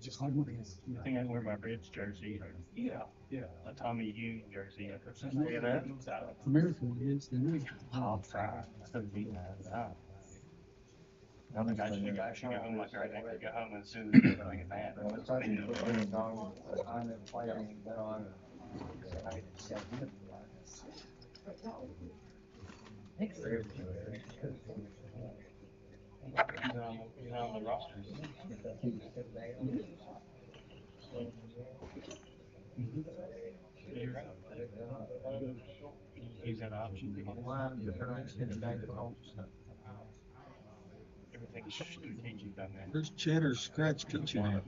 Just like one is. I think I wear my Reds jersey or a Tommy Hughes jersey. Yeah, that. America is the way. Outside. So he has that. I think I should go home like right after I get home as soon as I get mad. He's on the roster. You're right. He's an option to get everything's strategic on that. There's Cheddar's Scratch Kitchen at.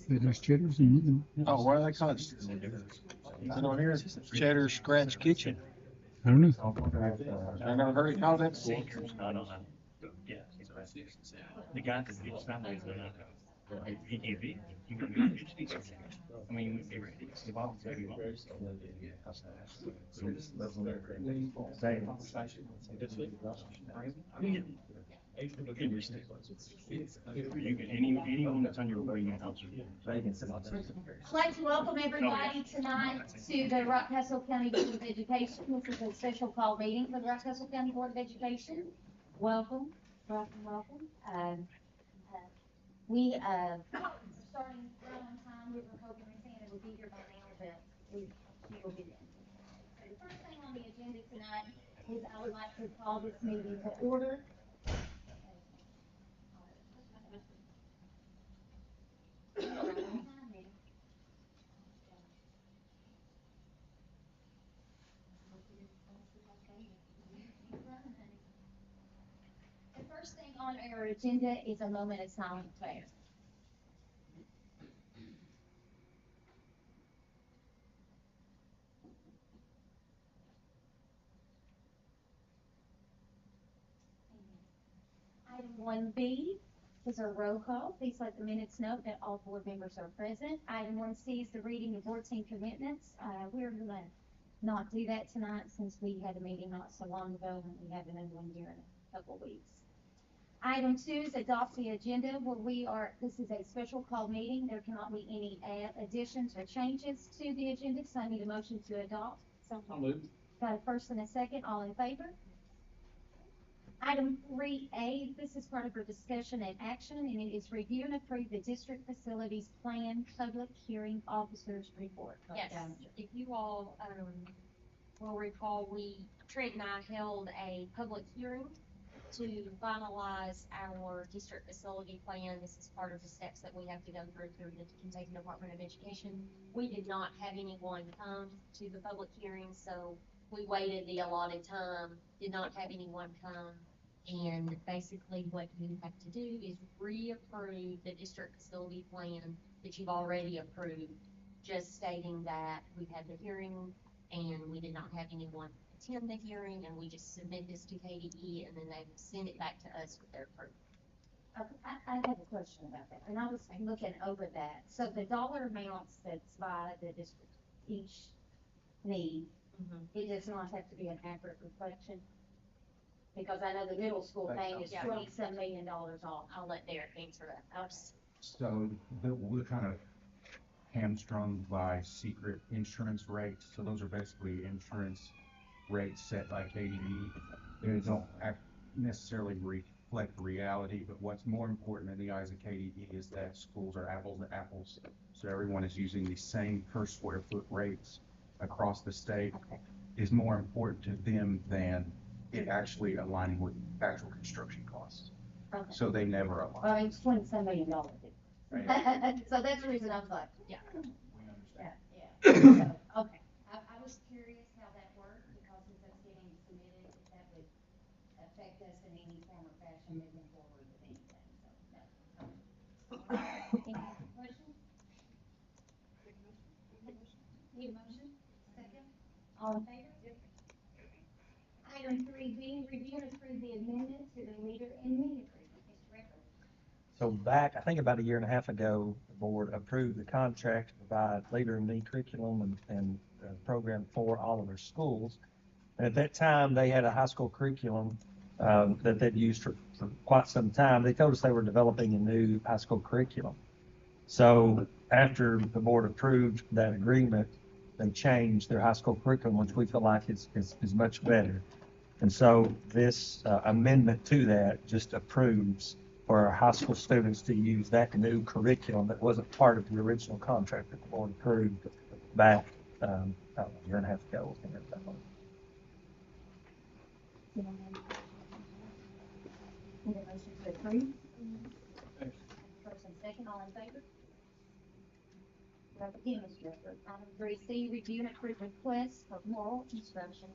There's chitters and living. Oh, what do they call it? Is it on here? Cheddar's Scratch Kitchen. I don't know. I never heard it called that. Senior's not on that. Yeah, he's right. The guy that gets families are not. He can't be. He can be. I mean, we'd be ready. The ball is very long. Anyone that's on your brain helps you. I'd like to welcome everybody tonight to the Rockcastle County Board of Education. This is a special call meeting for the Rockcastle County Board of Education. Welcome, welcome, welcome. We are starting right on time. We were hoping Santa would be here by now, but he will be there. So the first thing on the agenda tonight is I would like to call this meeting to order. The first thing on our agenda is a moment of silent prayer. Item 1B is a roll call. Please let the minutes note that all board members are present. Item 1C is the reading of board team commitments. We're going to not do that tonight since we had a meeting not so long ago and we have another one here in a couple weeks. Item 2 is adopt the agenda where this is a special call meeting. There cannot be any additions or changes to the agenda, so I need a motion to adopt. So moved. Got a first and a second, all in favor? Item 3A, this is part of our discussion and action, and it is review and approve the district facilities plan public hearing officers report. Yes, if you all will recall, Trent and I held a public hearing to finalize our district facility plan. This is part of the steps that we have to go through the Kentucky Department of Education. We did not have anyone come to the public hearing, so we waited the allotted time, did not have anyone come. And basically what you have to do is reapprove the district facility plan that you've already approved, just stating that we've had the hearing and we did not have anyone attend the hearing, and we just submit this to KDE and then they send it back to us with their approval. I have a question about that, and I was looking over that. So the dollar amounts that's by the district each need, it does not have to be an accurate reflection? Because I know the middle school thing is $27 million off. I'll let Derek answer that. So we're kind of hamstrung by secret insurance rates. So those are basically insurance rates set by KDE. They don't necessarily reflect reality, but what's more important in the eyes of KDE is that schools are apples to apples. So everyone is using the same per square foot rates across the state. Is more important to them than it actually aligning with actual construction costs. Okay. So they never align. Well, I mean, it's $27 million. Right. So that's the reason I was like, yeah. We understand. Yeah. So, okay. I was curious how that worked because since that's getting submitted, if that would affect us in any form or fashion moving forward with anything. So, no. Any questions? Need a motion? Second? All in favor? Item 3B, review and approve the amendment to the leader in me agreement. Mr. Record? So back, I think about a year and a half ago, the board approved the contract to provide Leader in Me curriculum and program for all of our schools. And at that time, they had a high school curriculum that they'd used for quite some time. They told us they were developing a new high school curriculum. So after the board approved that agreement, they changed their high school curriculum, which we feel like is much better. And so this amendment to that just approves for our high school students to use that new curriculum that wasn't part of the original contract that the board approved back a year and a half ago. Need a motion to approve? First and second, all in favor? Again, Mr. Director. Item 3C, review and approve requests for moral instruction.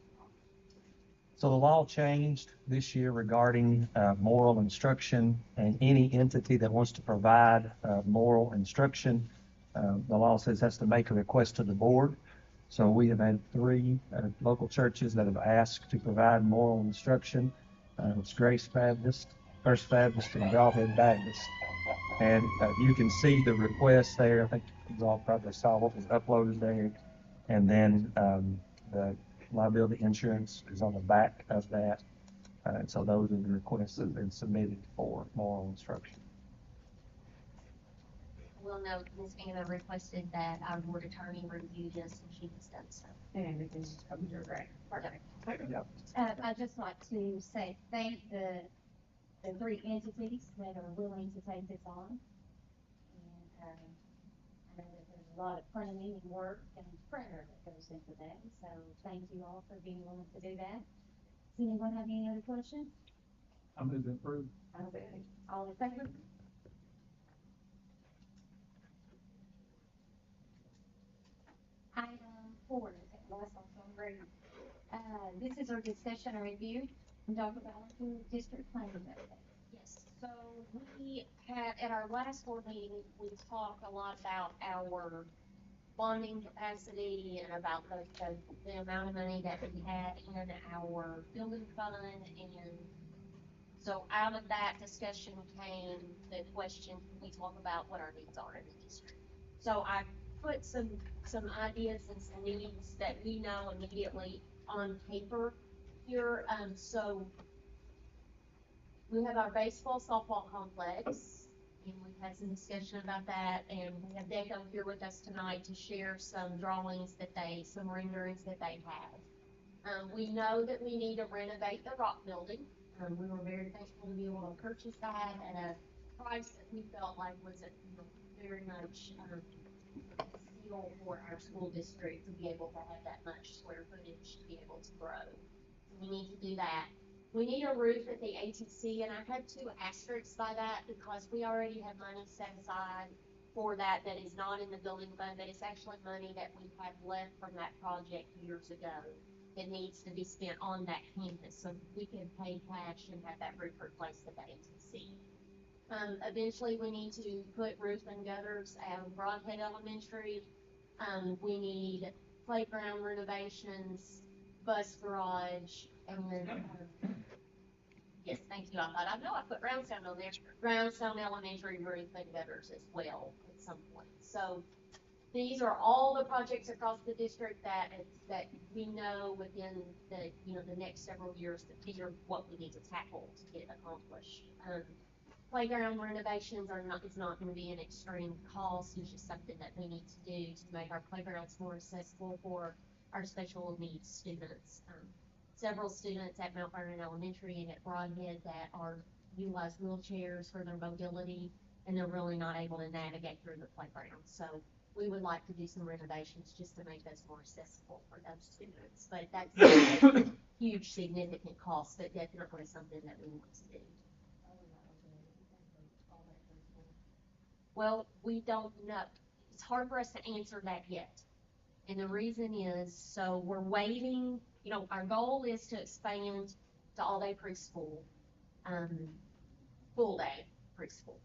So the law changed this year regarding moral instruction, and any entity that wants to provide moral instruction, the law says has to make a request to the board. So we have had 3 local churches that have asked to provide moral instruction. It's Grace Baptist, First Baptist, and Godhead Baptist. And you can see the request there. I think you all probably saw what was uploaded there. And then the liability insurance is on the back of that. And so those are the requests that have been submitted for moral instruction. We'll note Ms. Anna requested that our board attorney review this, and she has done so. And it is under direct. Yep. I'd just like to say thank the 3 entities that are willing to take this on. And I know that there's a lot of planning and work and prayer that goes into that. So thank you all for being willing to do that. Does anyone have any other questions? I move to approve. Okay. All in favor? Item 4, last one from Greg. This is our discussion and review and Dr. Ballinger, district planning update. Yes, so we had, at our last board meeting, we talked a lot about our bonding capacity and about the amount of money that we had in our building fund. And so out of that discussion came the question, we talk about what our needs are in the district. So I put some ideas and some needs that we know immediately on paper here. So we have our baseball softball complex, and we've had some discussion about that, and we have Deco here with us tonight to share some drawings some renderings that they have. We know that we need to renovate the rock building. We were very thankful to be able to purchase that at a price that we felt like was very much steal for our school district to be able to have that much square footage to be able to grow. So we need to do that. We need a roof at the ATC, and I had 2 asterisks by that because we already have money set aside for that is not in the building fund, but it's actually money that we have left from that project years ago that needs to be spent on that campus, so we can pay cash and have that roof replaced at the ATC. Eventually, we need to put roof and gutters at Broadhead Elementary. We need playground renovations, bus garage, and then, yes, thank you. I know I put Roundstone on there. Roundstone Elementary roof and gutters as well at some point. So these are all the projects across the district that we know within the next several years that these are what we need to tackle to get accomplished. Playground renovations is not going to be an extreme cost. It's just something that we need to do to make our playgrounds more accessible for our special needs students. Several students at Mount Vernon Elementary and at Broadhead that utilize wheelchairs for their mobility, and they're really not able to navigate through the playground. So we would like to do some renovations just to make those more accessible for those students. But that's a huge, significant cost, but definitely something that we want to do. Well, we don't know. It's hard for us to answer that yet. And the reason is, so we're waiting, our goal is to expand to all-day preschool, full day preschool.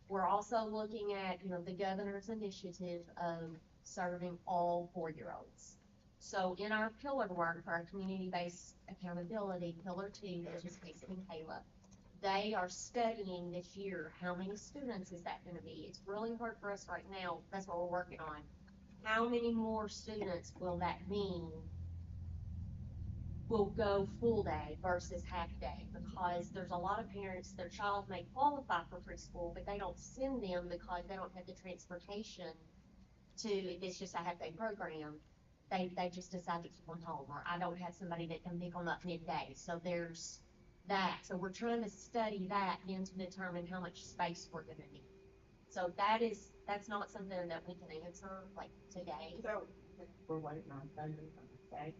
We're also looking at, the governor's initiative of serving all 4-year-olds. So in our pillar work for our community-based accountability, pillar 2, which is Casey and Kayla, they are studying this year how many students is that going to be. It's really hard for us right now. That's what we're working on. How many more students will that mean will go full day versus half day, because there's a lot of parents, their child may qualify for preschool, but they don't send them because they don't have the transportation to, if it's just a half day program, they just decide to keep them home, or I don't have somebody that can pick them up midday, so there's that. So we're trying to study that then to determine how much space we're gonna need. So that's not something that we can answer like today. So, we're waiting on funding from the state.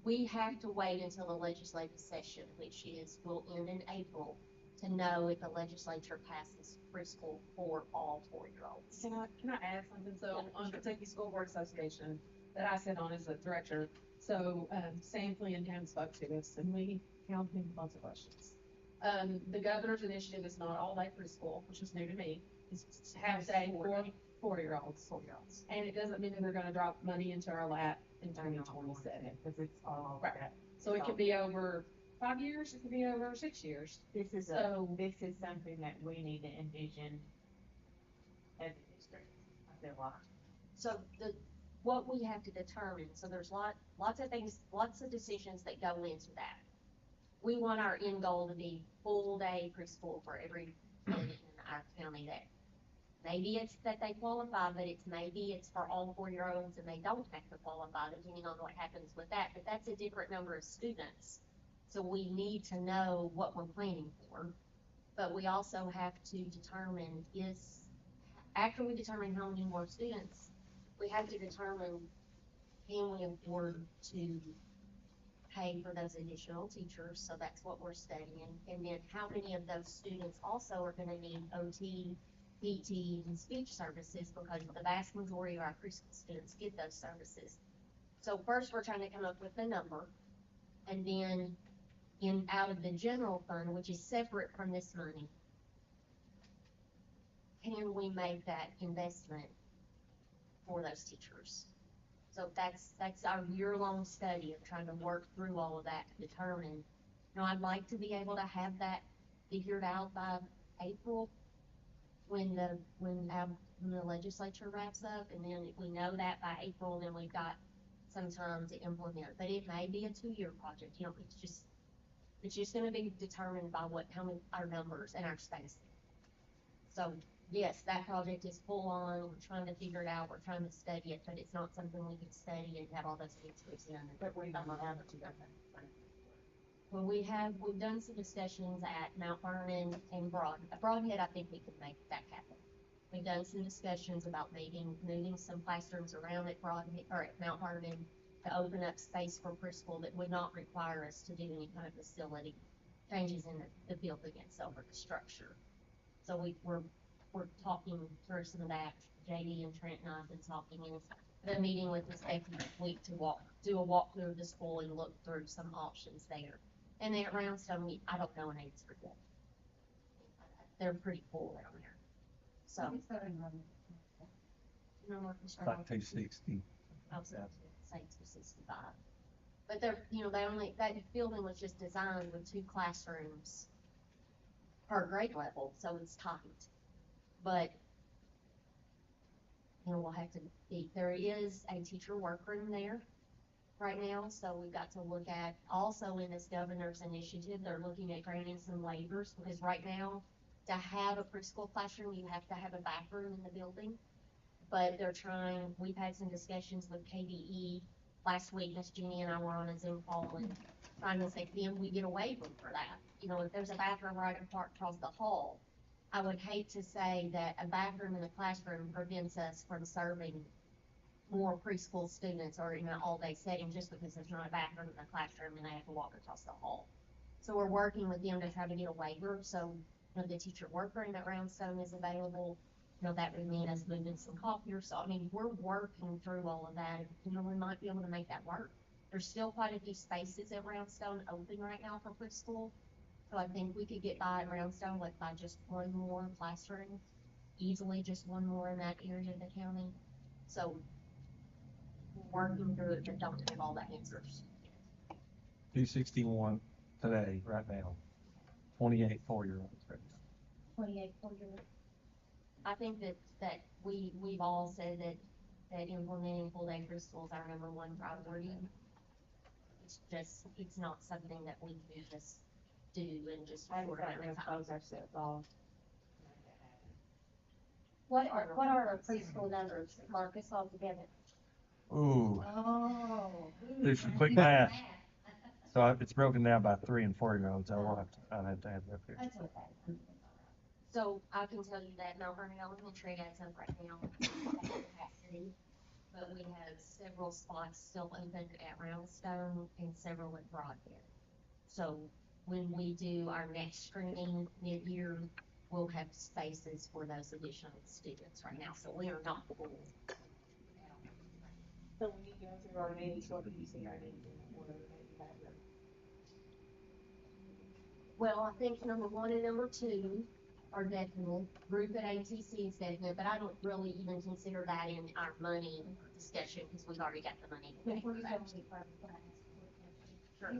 We have to wait until the legislative session, which will end in April, to know if the legislature passes preschool for all 4-year-olds. Can I add something? So on Kentucky School Board Association that I sit on as a director, so Sam Flynn came and spoke to us and we held him lots of questions. The governor's initiative is not all day preschool, which is new to me. It's half day for 4-year-olds. And it doesn't mean that they're gonna drop money into our lap in 2027. Because it's all Right. that. So it could be over 5 years, it could be over 6 years. This is something that we need to envision as a district, I feel like. So what we have to determine, so there's lots of things, lots of decisions that go into that. We want our end goal to be full day preschool for every kid in our county there. Maybe it's that they qualify, but maybe it's for all 4-year-olds and they don't have to qualify, depending on what happens with that, but that's a different number of students. So we need to know what we're planning for, but we also have to determine after we determine how many more students, we have to determine, can we afford to pay for those additional teachers? So that's what we're studying. And then how many of those students also are gonna need OT, PT, and speech services, because the vast majority of our preschool students get those services. So first, we're trying to come up with a number, and then out of the general fund, which is separate from this money, can we make that investment for those teachers? So that's our year-long study of trying to work through all of that to determine. I'd like to be able to have that figured out by April, when the legislature wraps up, and then if we know that by April, then we've got some time to implement. But it may be a 2-year project. It's just gonna be determined by how many our numbers and our space. So yes, that project is full on. We're trying to figure it out. We're trying to study it, but it's not something we can study and have all those answers in. But we don't have it together. Well, we've done some discussions at Mount Vernon and Broadhead. I think we could make that happen. We've done some discussions about maybe moving some classrooms around at Broadhead or at Mount Vernon to open up space for preschool that would not require us to do any kind of facility changes in the building itself or the structure. So we're talking through some of that. JD and Trent and I have been talking, and the meeting with the state this week to do a walkthrough of the school and look through some options there. And then at Roundstone, I don't know an answer yet. They're pretty full down there. So. No more concern. About 260. I was saying 265. But that building was just designed with 2 classrooms per grade level, so it's tight. But, we'll have to there is a teacher workroom there right now, so we've got to look at, also in this governor's initiative, they're looking at granting some waivers, because right now, to have a preschool classroom, you have to have a bathroom in the building. But we've had some discussions with KDE last week. Miss Jeannie and I were on a Zoom call and trying to say, can we get a waiver for that? If there's a bathroom right across the hall, I would hate to say that a bathroom in the classroom prevents us from serving more preschool students or in an all-day setting just because there's not a bathroom in the classroom and they have to walk across the hall. So we're working with them to try to get a waiver. So, the teacher workroom at Roundstone is available. That would mean us moving some copiers. So, we're working through all of that. We might be able to make that work. There's still quite a few spaces at Roundstone open right now for preschool. So I think we could get by at Roundstone by just one more classroom, easily just one more in that area of the county. So we're working through it, but don't have all the answers. 261 today, right now. 28 4-year-olds right now. 28 4-year-olds. I think that we've all said that implementing full day preschool is our #1 priority. it's not something that we can just do and just I short was amount gonna of time. close ourselves off. What are our preschool numbers, Marcus, altogether? Ooh, Oh. do some quick math. So it's broken down by 3 and 4-year-olds. I'll have to add that here. That's okay. So I can tell you that Mount Vernon Elementary has up right now capacity, but we have several spots still open at Roundstone and several at Broadhead. So when we do our next screening mid-year, we'll have spaces for those additional students right now, so we are not full. So when you go through our needs, what do you see our needs in order to make that work? Well, I think number one and number two are definite. Group at ATC is definite, but I don't really even consider that in our money discussion because we've already got the money. to pay for that.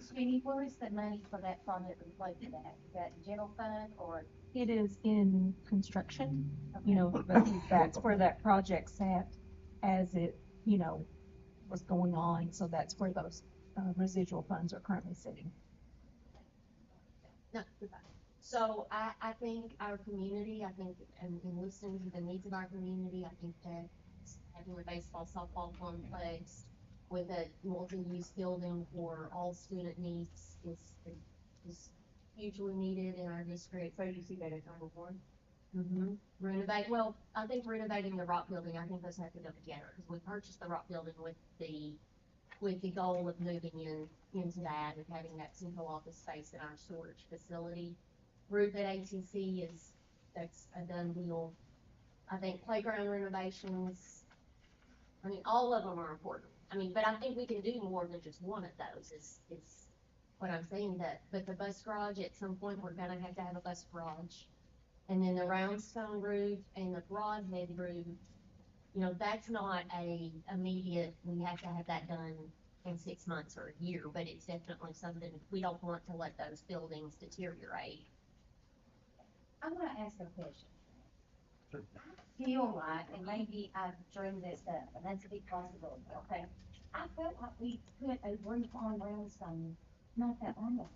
Sweetie, where is the money for that project reflected at? Is that general fund or? It is in construction, you know, but that's where that project's at as it, you know, was going on. So that's where those residual funds are currently sitting. No, you're fine. So I think our community, and listening to the needs of our community, I think that having a baseball, softball complex with a multi-use building for all student needs is hugely needed in our district. So you see that as number one? Mm-hmm. I think renovating the rock building, I think those have to go together, because we purchased the rock building with the goal of moving into that and having that central office space in our storage facility. Roof at ATC that's a done deal. I think playground renovations, I mean, all of them are important. I mean, but I think we can do more than just one of those, is what I'm saying, but the bus garage, at some point, we're gonna have to have a bus garage. And then the roundstone roof and the broadhead roof, you know, that's not a immediate, we have to have that done in 6 months or a year, but it's definitely something, we don't want to let those buildings deteriorate. I wanna ask a question. I feel like, and maybe I've dreamed this up, and that's a big possibility, okay? I felt like we put a roof on Roundstone not that long ago.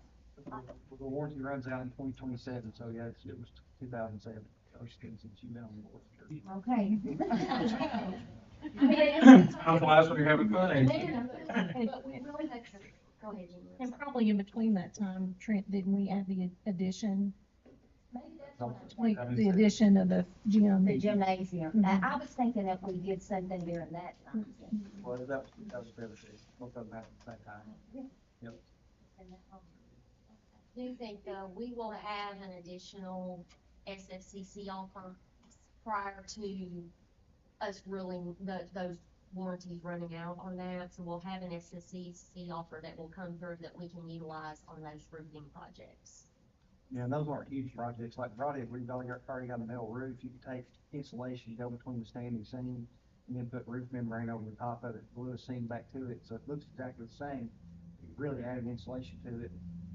The warranty runs out in 2027, so yeah, it was 2007. I was kidding since you've been on the board. Okay. I was the last one you're having fun at. Go ahead, Jean. And probably in between that time, Trent, didn't we add the addition, like the addition of the gym? The gymnasium. Now, I was thinking that we did something during that time. Well, that was fairly safe. Both of them happened at the same time. Yep. I do think though, we will have an additional SFCC offer prior to us ruling those warranties running out on that. So we'll have an SFCC offer that will come through that we can utilize on those roofing projects. Yeah, and those aren't huge projects like Broadhead, where you've already got a metal roof. You can take insulation, go between the standing seam, and then put roof membrane over the top of it, glue a seam back to it, so it looks exactly the same. You really add insulation to it,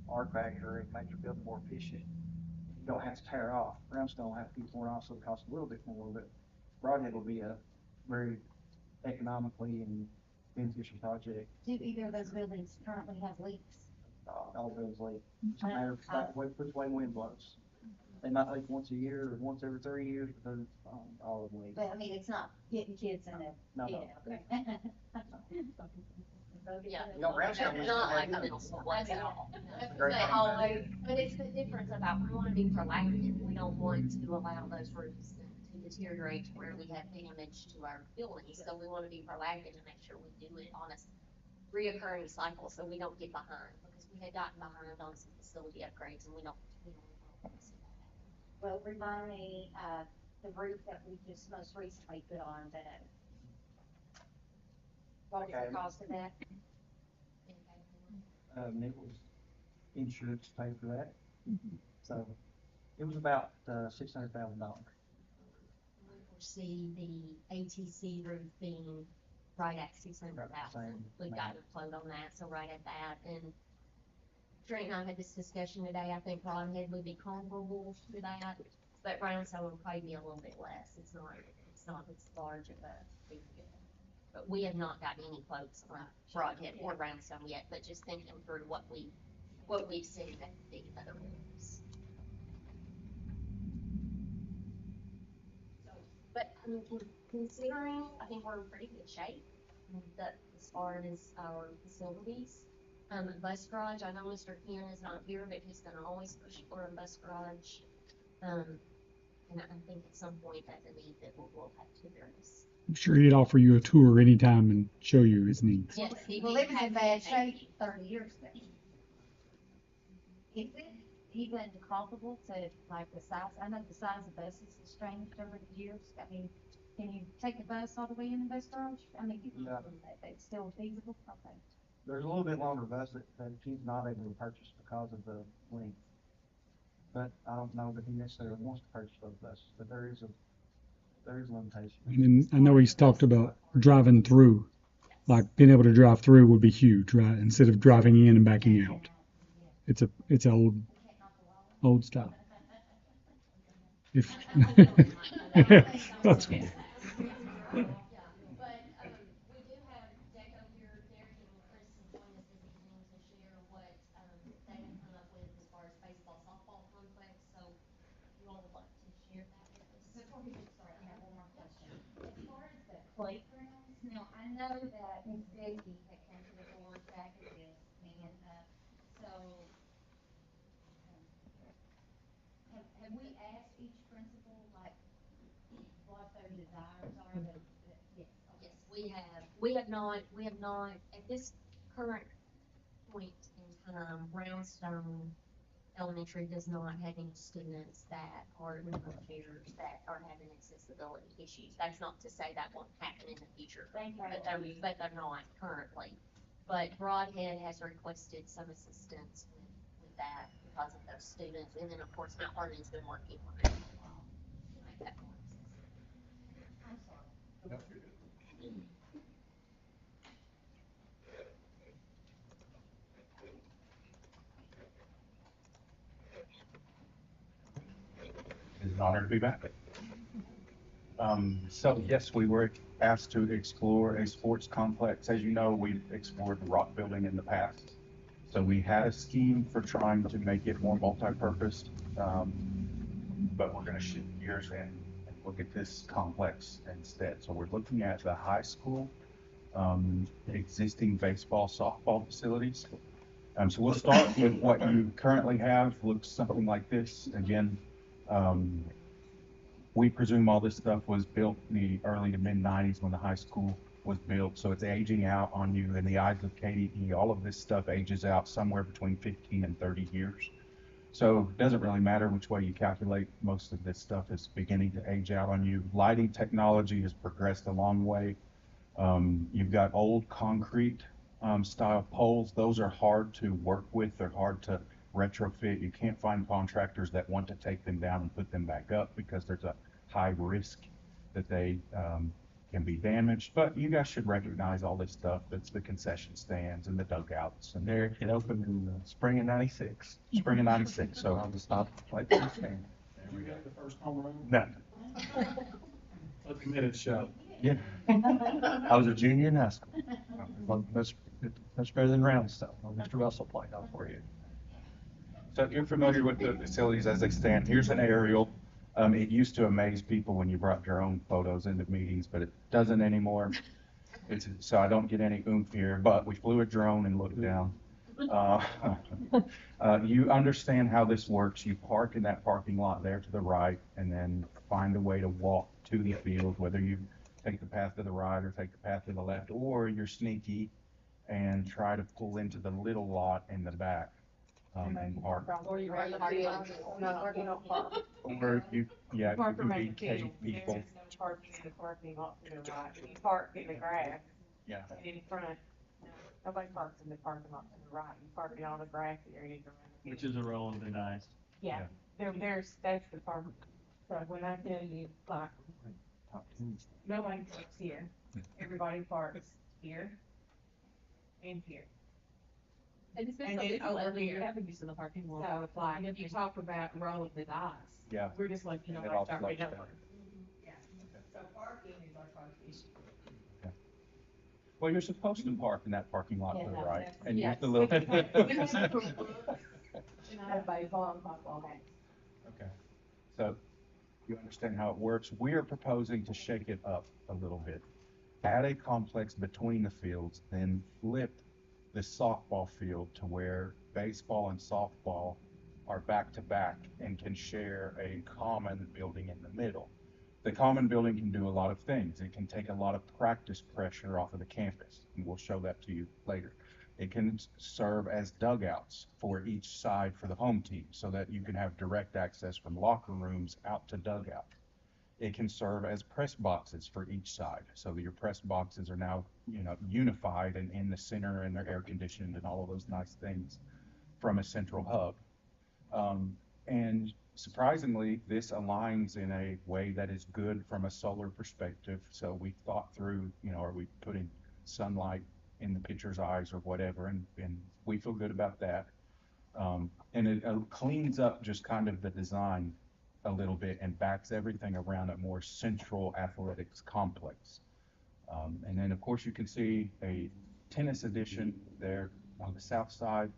arc factor, it makes your building more efficient. You don't have to tear it off. Brownstone will have to be torn off, so it costs a little bit more, but Broadhead will be a very economically and beneficial project. Do either of those buildings currently have leaks? All those leak. It's a matter of which way wind blows. They might leak once a year or once every 3 years, but all of them leak. But I mean, it's not getting kids in it. No, Yeah, no. okay. Yeah. You know, Brownstone. Not like a middle school, that's all. Great. But it's the difference about, we wanna be proactive, we don't want to allow those roofs to deteriorate to where we have damage to our buildings. So we wanna be proactive and make sure we do it on a reoccurring cycle, so we don't get behind, because we had gotten behind on some facility upgrades, and we don't want to see that. Well, remind me, the roof that we just most recently put on, what was the cost of that? It was insurance paid for that. So it was about $600,000. We foresee the ATC roof being right at 600,000. We've got a quote on that, so right at that. And Trent and I had this discussion today. I think Broadhead would be comparable to that, but Roundstone would probably be a little bit less. It's not as large of a big deal. But we have not got any quotes on Broadhead or Brownstone yet, but just thinking through what we've seen at the other ones. So, but I mean, considering, I think we're in pretty good shape, that as far as our facilities. Bus garage, I know Mr. Ken is not here, but he's gonna always push for a bus garage. And I think at some point that's a need that we'll have to address. I'm sure he'd offer you a tour anytime and show you his needs. Yes, he Well, did it was have in bad a- shape 30 years ago. Is it even comparable to like the size? I know the size of buses has changed over the years. I mean, can you take a bus all the way in the bus garage? I mean, Yeah. it's still feasible, okay. There's a little bit longer bus that he's not able to purchase because of the length. But I don't know that he necessarily wants to purchase those buses, but there is a limitation. And I know he's talked about driving through, like being able to drive through would be huge, right? Instead of driving in and backing out. It's old style. If that's Yeah, but, we do have Deco here, Derek and Chris have joined us this evening to share what, they have come up with as far as baseball, softball complex, so you all would like to share that with us? Before we get started, I have one more question. As far as the playgrounds, now, I know that Ms. Vicky had come to the board back at this, and, so, have we asked each principal, like, what their desires are? Yes, okay. Yes, we have not, at this current point in time, Brownstone Elementary does not have any students that are in wheelchairs that are having accessibility issues. That's not to say that won't happen in the future, but they're not currently. But Broadhead has requested some assistance with that because of those students, and then of course Mount Vernon's been working on it as well to make that more accessible. I'm sorry. It's an honor to be back. So yes, we were asked to explore a sports complex. As you know, we've explored the rock building in the past. So we had a scheme for trying to make it more multi-purpose. But we're gonna shift gears and look at this complex instead. So we're looking at the high school, existing baseball, softball facilities. So we'll start with what you currently have. Looks something like this. Again, we presume all this stuff was built in the early to mid-90s when the high school was built. So it's aging out on you in the eyes of KDE. All of this stuff ages out somewhere between 15 and 30 years. So it doesn't really matter which way you calculate. Most of this stuff is beginning to age out on you. Lighting technology has progressed a long way. You've got old concrete style poles. Those are hard to work with. They're hard to retrofit. You can't find contractors that want to take them down and put them back up because there's a high risk that they can be damaged. But you guys should recognize all this stuff. That's the concession stands and the dugouts. And Derek, it opened in the spring of '96. spring of '96. So I'll just stop the play for the stand. we got the first home run. no. A committed show. Yeah. I was a junior in high school. Much better than round stuff. Well, Mr. Russell played out for you. So if you're familiar with the facilities as they stand, here's an aerial. It used to amaze people when you brought your own photos into meetings, but it doesn't anymore. So I don't get any oomph here, but we flew a drone and looked down. You understand how this works. You park in that parking lot there to the right and then find a way to walk to the field, whether you take the path to the right or take the path to the left, or you're sneaky and try to pull into the little lot in the back. And park. Or you run the field. No, you don't park. Or you, yeah, you Park can around be the field. cave people. There's no parking in the parking lot to the right. You park in the grass Yeah. in front. No, nobody parks in the parking lot to the right. You park in all the grass areas around the field. Which is irrelevant and nice. Yeah, that's the park. So when I tell you, like, nobody parks here. Everybody parks here and here. And it's been And so then difficult, over you here. haven't used in the parking lot. So it's like, if you talk about rolling the dice. Yeah. We're just like, you know, And it like, all start slows down. down. Yeah. So parking is our first issue. Well, you're supposed to park in that parking lot though, Yeah. right? And use Yes. the little. And I have baseball and softball games. Okay, so you understand how it works. We are proposing to shake it up a little bit. Add a complex between the fields, then flip the softball field to where baseball and softball are back to back and can share a common building in the middle. The common building can do a lot of things. It can take a lot of practice pressure off of the campus, and we'll show that to you later. It can serve as dugouts for each side for the home team so that you can have direct access from locker rooms out to dugout. It can serve as press boxes for each side so that your press boxes are now, unified and in the center and they're air conditioned and all of those nice things from a central hub. And surprisingly, this aligns in a way that is good from a solar perspective. So we thought through, are we putting sunlight in the pitcher's eyes or whatever, and we feel good about that. And it cleans up just kind of the design a little bit and backs everything around a more central athletics complex. And then of course you can see a tennis edition there on the south side.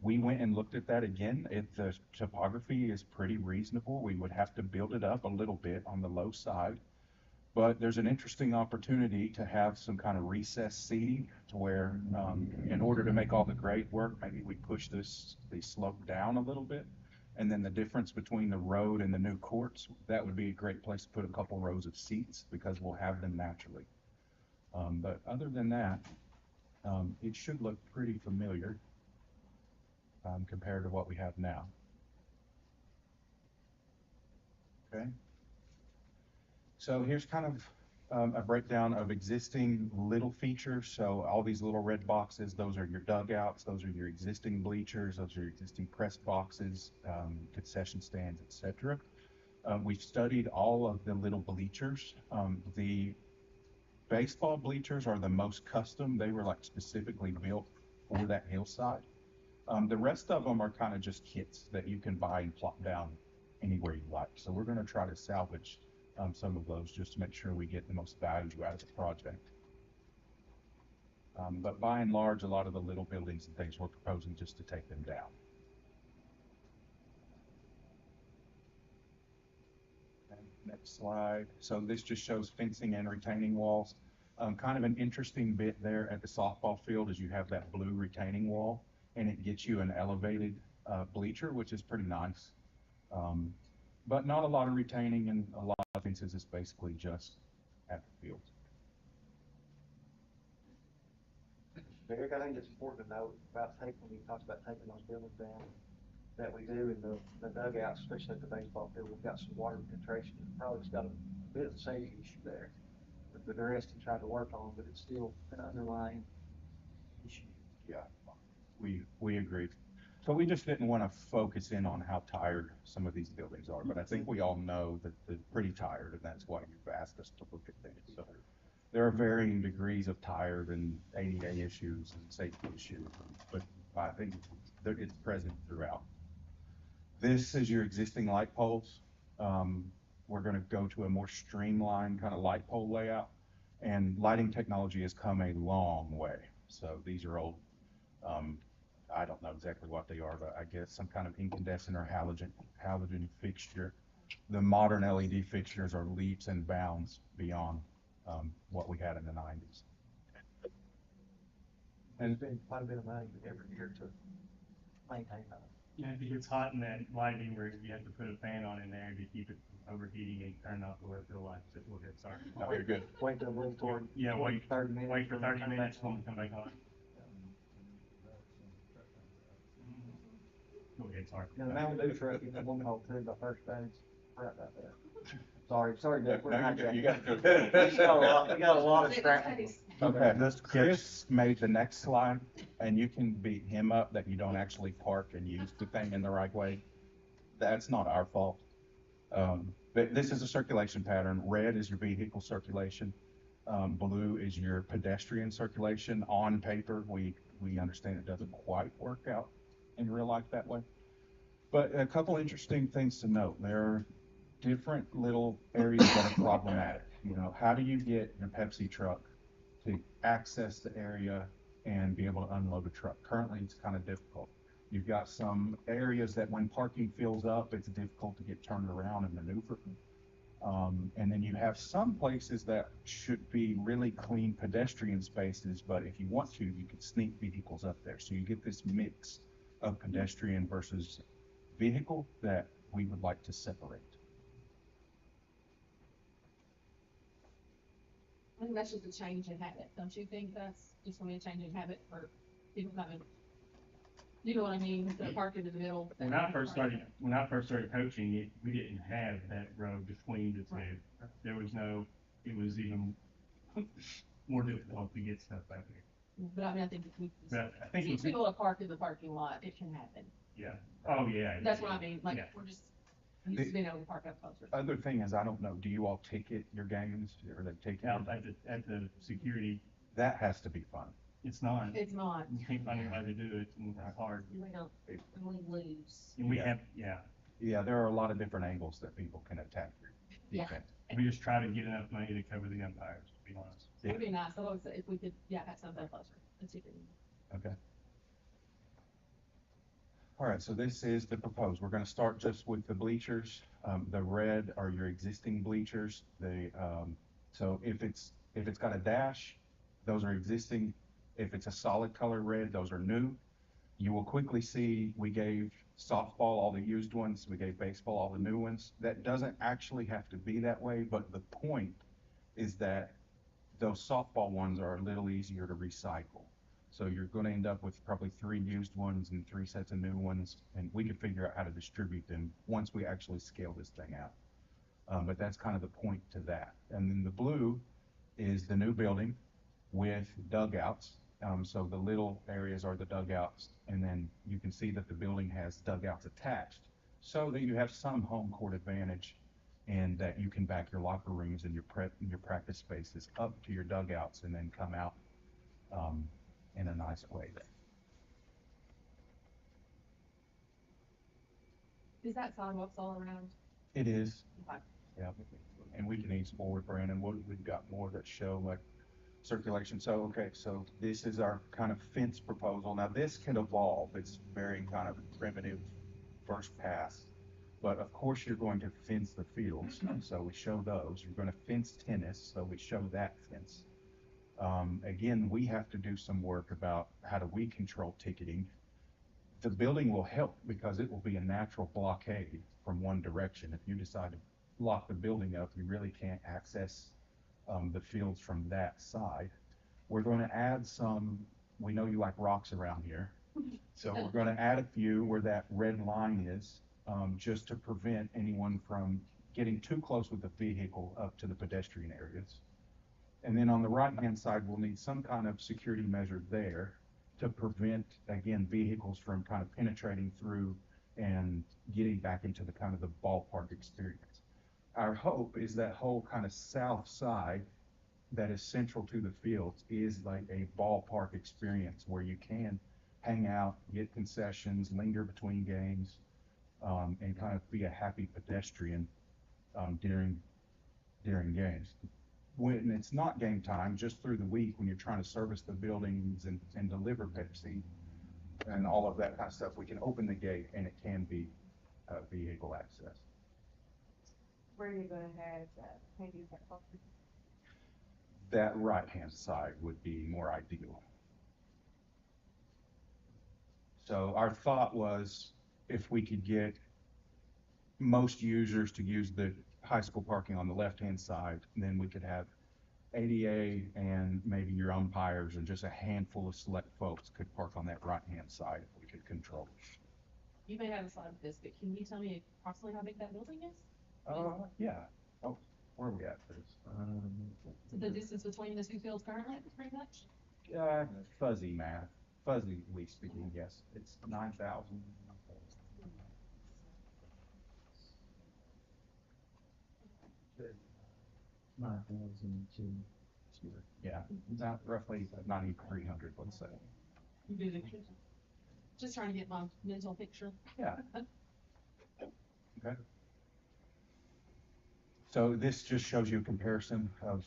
We went and looked at that again. The topography is pretty reasonable. We would have to build it up a little bit on the low side, but there's an interesting opportunity to have some kind of recessed seating to where, in order to make all the grade work, maybe we push the slope down a little bit. And then the difference between the road and the new courts, that would be a great place to put a couple rows of seats because we'll have them naturally. But other than that, it should look pretty familiar compared to what we have now. Okay. So here's kind of a breakdown of existing little features. So all these little red boxes, those are your dugouts, those are your existing bleachers, those are your existing press boxes, concession stands, etc. We've studied all of the little bleachers. The baseball bleachers are the most custom. They were like specifically built for that hillside. The rest of them are kind of just kits that you can buy and plop down anywhere you like. So we're going to try to salvage some of those just to make sure we get the most value out of the project. But by and large, a lot of the little buildings and things we're proposing just to take them down. Okay, next slide. So this just shows fencing and retaining walls. Kind of an interesting bit there at the softball field is you have that blue retaining wall, and it gets you an elevated bleacher, which is pretty nice. But not a lot of retaining, and a lot of fences is basically just at the field. Derek, I think it's important to note about when we talked about taking those buildings down, that we do in the dugouts, especially at the baseball field, we've got some water filtration. Probably got a bit of a safety issue there that they're resting trying to work on, but it's still an underlying issue. Yeah, we agree. So we just didn't want to focus in on how tired some of these buildings are, but I think we all know that they're pretty tired, and that's why you've asked us to look at things. So there are varying degrees of tired and ADA issues and safety issues, but I think it's present throughout. This is your existing light poles. We're going to go to a more streamlined kind of light pole layout, and lighting technology has come a long way. So these are old, I don't know exactly what they are, but I guess some kind of incandescent or halogen fixture. The modern LED fixtures are leaps and bounds beyond what we had in the 90s. And it's been quite a bit of money every year to maintain that. Yeah, if it gets hot in that lighting room, you have to put a fan on in there to keep it from overheating and turn off the fill lights. It will get started. No, you're good. Wait till move toward Yeah, wait 30 minutes. Wait for 30 minutes when we come back on. Go ahead, sorry. You know, the Mountain Dew truck in the one hole too, by first base, right about there. Sorry, Doug, we're not. You got to We got a lot of scrap. Okay, Chris made the next slide, and you can beat him up that you don't actually park and use the thing in the right way. That's not our fault. But this is a circulation pattern. Red is your vehicle circulation. Blue is your pedestrian circulation. On paper, we understand it doesn't quite work out in real life that way. But a couple interesting things to note. There are different little areas that are problematic. You know, how do you get your Pepsi truck to access the area and be able to unload a truck. Currently, it's kind of difficult. You've got some areas that when parking fills up, it's difficult to get turned around and maneuver. And then you have some places that should be really clean pedestrian spaces, but if you want to, you can sneak vehicles up there. So you get this mix of pedestrian versus vehicle that we would like to separate. I think that's just a change in habit, don't you think that's just gonna be a change in habit for people coming? You know what I mean, the parking in the middle. When I first started coaching, we didn't have that road between the two. There was no, it was even more difficult to get stuff back there. But I mean, I think if we But I think teach it's, people to park in the parking lot, it can happen. yeah, oh, yeah. That's what I mean, like, Yeah. we're just used to being able to park up closer. Other thing is, I don't know, do you all ticket your games or they take it? Out at the security, That has to be fun. it's not, It's not, you can't find anybody to do it, and it's hard. We don't, we lose. And we Yeah. have, yeah, Yeah, there are a lot of different angles that people can attack your Yeah. defense. we just try to get enough money to cover the umpires, to be honest. it'd be nice, although if we could, yeah, have something closer. Let's see if we can. Okay. All right, so this is the proposed. We're gonna start just with the bleachers. The red are your existing bleachers. So if it's got a dash, those are existing. If it's a solid color red, those are new. You will quickly see we gave softball all the used ones, we gave baseball all the new ones. That doesn't actually have to be that way, but the point is that those softball ones are a little easier to recycle. So you're gonna end up with probably 3 used ones and 3 sets of new ones, and we can figure out how to distribute them once we actually scale this thing out. But that's kind of the point to that. And then the blue is the new building with dugouts. So the little areas are the dugouts, and then you can see that the building has dugouts attached so that you have some home court advantage and that you can back your locker rooms and your practice spaces up to your dugouts and then come out in a nice way. Is that sidewalks all around? It is, Okay. yeah, and we can ease forward, Brandon. We've got more that show like circulation. So, okay, so this is our kind of fence proposal. Now this can evolve. It's very kind of primitive first pass, but of course you're going to fence the fields. So we show those. You're going to fence tennis. So we show that fence. Again, we have to do some work about how do we control ticketing. The building will help because it will be a natural blockade from one direction. If you decide to lock the building up, you really can't access the fields from that side. We're going to add some, we know you like rocks around here, so we're going to add a few where that red line is, just to prevent anyone from getting too close with the vehicle up to the pedestrian areas. And then on the right-hand side, we'll need some kind of security measure there to prevent, again, vehicles from kind of penetrating through and getting back into the kind of the ballpark experience. Our hope is that whole kind of south side that is central to the fields is like a ballpark experience where you can hang out, get concessions, linger between games, and kind of be a happy pedestrian during games. When it's not game time, just through the week when you're trying to service the buildings and deliver Pepsi and all of that kind of stuff, we can open the gate and it can be vehicle access. Where are you gonna have that handicap parking? That right-hand side would be more ideal. So our thought was if we could get most users to use the high school parking on the left-hand side, then we could have ADA and maybe your umpires and just a handful of select folks could park on that right-hand side if we could control it. You may have a slide of this, but can you tell me approximately how big that building is? Yeah. Oh, where are we at for this? So the distance between the two fields currently, pretty much? Fuzzy math, fuzzily speaking, yes, it's 9,000. Yeah, not roughly 9,300, let's say. You do the, just trying to get my mental picture. Yeah. Okay. So this just shows you a comparison of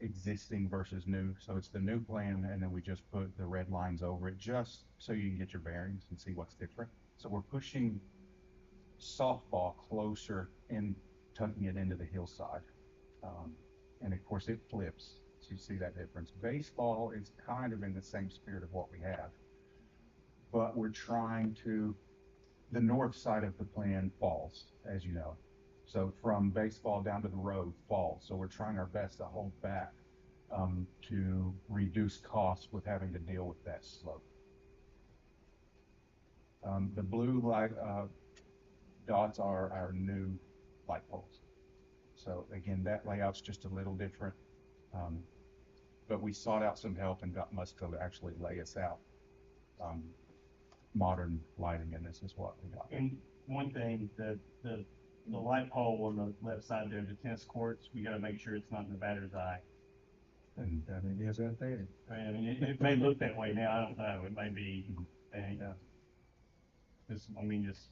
existing versus new. So it's the new plan, and then we just put the red lines over it just so you can get your bearings and see what's different. So we're pushing softball closer and tucking it into the hillside. And of course it flips, so you see that difference. Baseball is kind of in the same spirit of what we have, but we're trying to, the north side of the plan falls, as you know. So from baseball down to the road falls. So we're trying our best to hold back to reduce costs with having to deal with that slope. The blue light dots are our new light poles. So again, that layout's just a little different. But we sought out some help and got Musco to actually lay us out modern lighting, and this is what we got. And one thing, the light pole on the left side there, the tennis courts, we gotta make sure it's not in the batter's eye. And it is right there. I mean, it may look that way now, I don't know, it may be, and, just.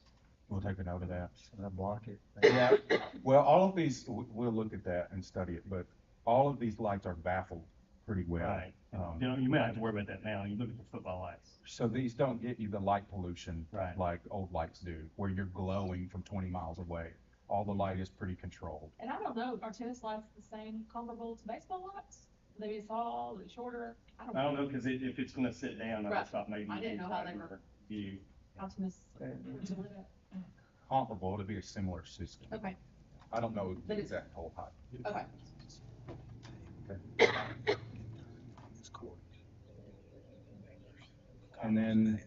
We'll take a note of that. Should I block it? Yeah, well, all of these, we'll look at that and study it, but all of these lights are baffled pretty well. Right. You know, you may not have to worry about that now. You look at the football lights. So these don't get you the light pollution Right. like old lights do, where you're glowing from 20 miles away. All the light is pretty controlled. And I don't know, are tennis lights the same, comparable to baseball lights? Are they tall, are they shorter? I don't know, because if it's gonna sit down, I Right. thought maybe. I didn't know how they were. You. How tennis, lit up. Comparable to be a similar system. Okay, I don't know the But it's- exact pole height. okay. And then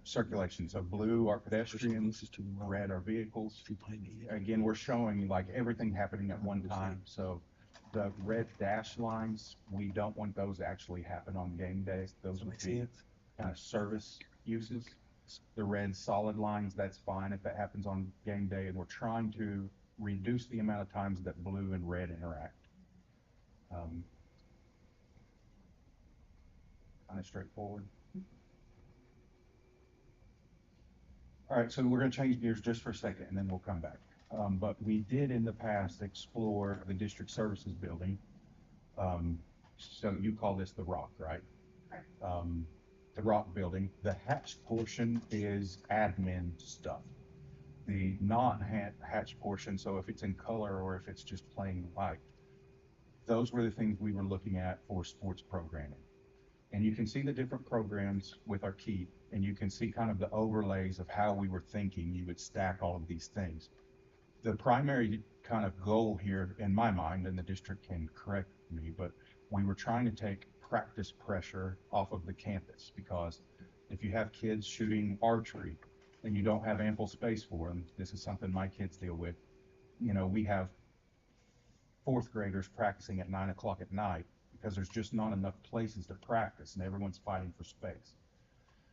circulation. So blue are pedestrians, red are vehicles. Again, we're showing like everything happening at one time. So the red dash lines, we don't want those to actually happen on game days. Those would be kind of service uses. The red solid lines, that's fine if that happens on game day. And we're trying to reduce the amount of times that blue and red interact. Kind of straightforward. All right, so we're going to change gears just for a second, and then we'll come back. But we did in the past explore the district services building. So you call this the Rock, right? Correct. The Rock building. The hatched portion is admin stuff. The non-hatched portion, so if it's in color or if it's just plain white, those were the things we were looking at for sports programming. And you can see the different programs with our key, and you can see kind of the overlays of how we were thinking you would stack all of these things. The primary kind of goal here in my mind, and the district can correct me, but we were trying to take practice pressure off of the campus, because if you have kids shooting archery and you don't have ample space for them, this is something my kids deal with. You know, we have fourth graders practicing at 9 o'clock at night because there's just not enough places to practice and everyone's fighting for space.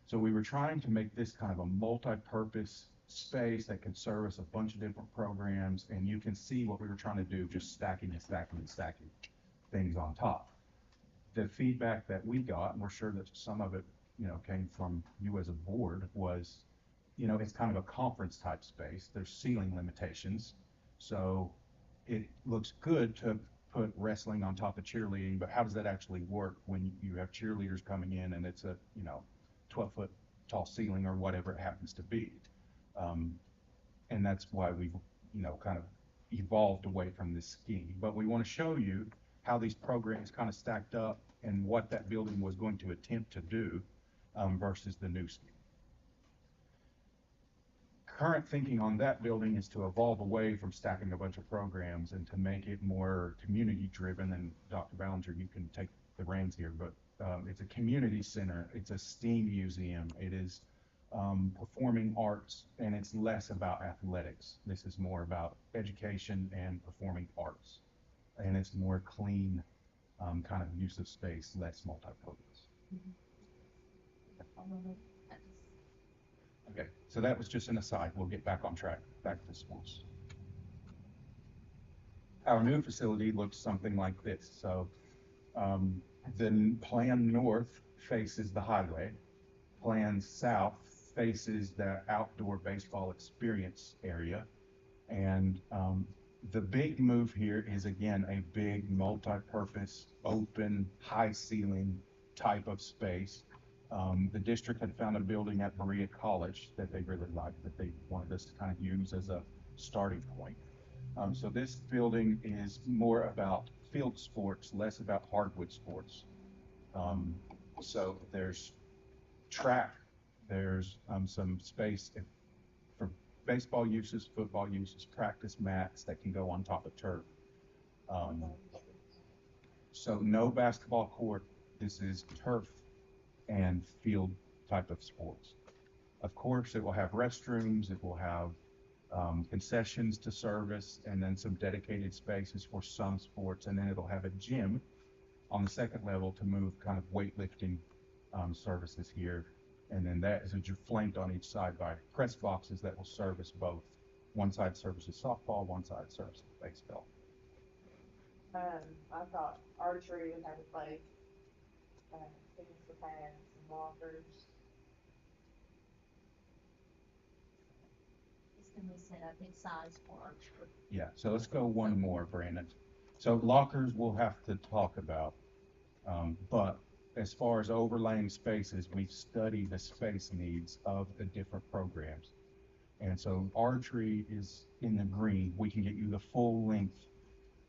So we were trying to make this kind of a multi-purpose space that could service a bunch of different programs, and you can see what we were trying to do, just stacking and stacking and stacking things on top. The feedback that we got, and we're sure that some of it, you know, came from you as a board, was, you know, it's kind of a conference type space. There's ceiling limitations. So it looks good to put wrestling on top of cheerleading, but how does that actually work when you have cheerleaders coming in and it's a, you know, 12-foot tall ceiling or whatever it happens to be? And that's why we've, you know, kind of evolved away from this scheme. But we want to show you how these programs kind of stacked up and what that building was going to attempt to do versus the new scheme. Current thinking on that building is to evolve away from stacking a bunch of programs and to make it more community driven. And Dr. Ballinger, you can take the reins here, but it's a community center. It's a STEAM museum. It is performing arts, and it's less about athletics. This is more about education and performing arts. And it's more clean kind of use of space, less multi-purpose. Okay, so that was just an aside. We'll get back on track, back to sports. Our new facility looks something like this. So the plan north faces the highway. Plan south faces the outdoor baseball experience area. And The big move here is again, a big multi-purpose, open, high ceiling type of space. The district had found a building at Berea College that they really liked, that they wanted us to kind of use as a starting point. So this building is more about field sports, less about hardwood sports. So there's track, there's some space for baseball uses, football uses, practice mats that can go on top of turf. Um, so no basketball court. This is turf and field type of sports. Of course, it will have restrooms, it will have concessions to service, and then some dedicated spaces for some sports, and then it'll have a gym on the second level to move kind of weightlifting services here. And then that is flanked on each side by press boxes that will service both. One side services softball, one side services baseball. I thought archery would have a place, things for pads and walkers. It's gonna be set up in size for archery. Yeah, so let's go one more, Brandon. So lockers we'll have to talk about, but as far as overlaying spaces, we've studied the space needs of the different programs. And so archery is in the green. We can get you the full length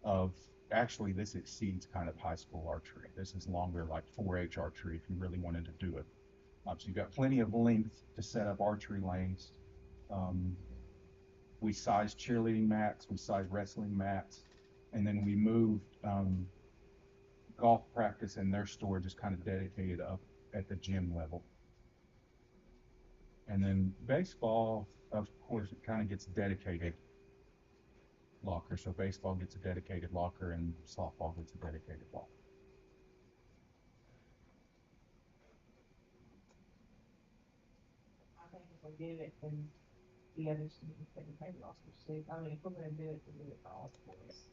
of, actually this exceeds kind of high school archery. This is longer, like 4-H archery if you really wanted to do it. So you've got plenty of length to set up archery lanes. We sized cheerleading mats, we sized wrestling mats, and then we moved golf practice and their storage is kind of dedicated up at the gym level. And then baseball, of course, it kind of gets dedicated locker. So baseball gets a dedicated locker and softball gets a dedicated locker. I think if we did it, then the others can be taking paper rosters too. I mean, if we're gonna do it, we do it for all sports.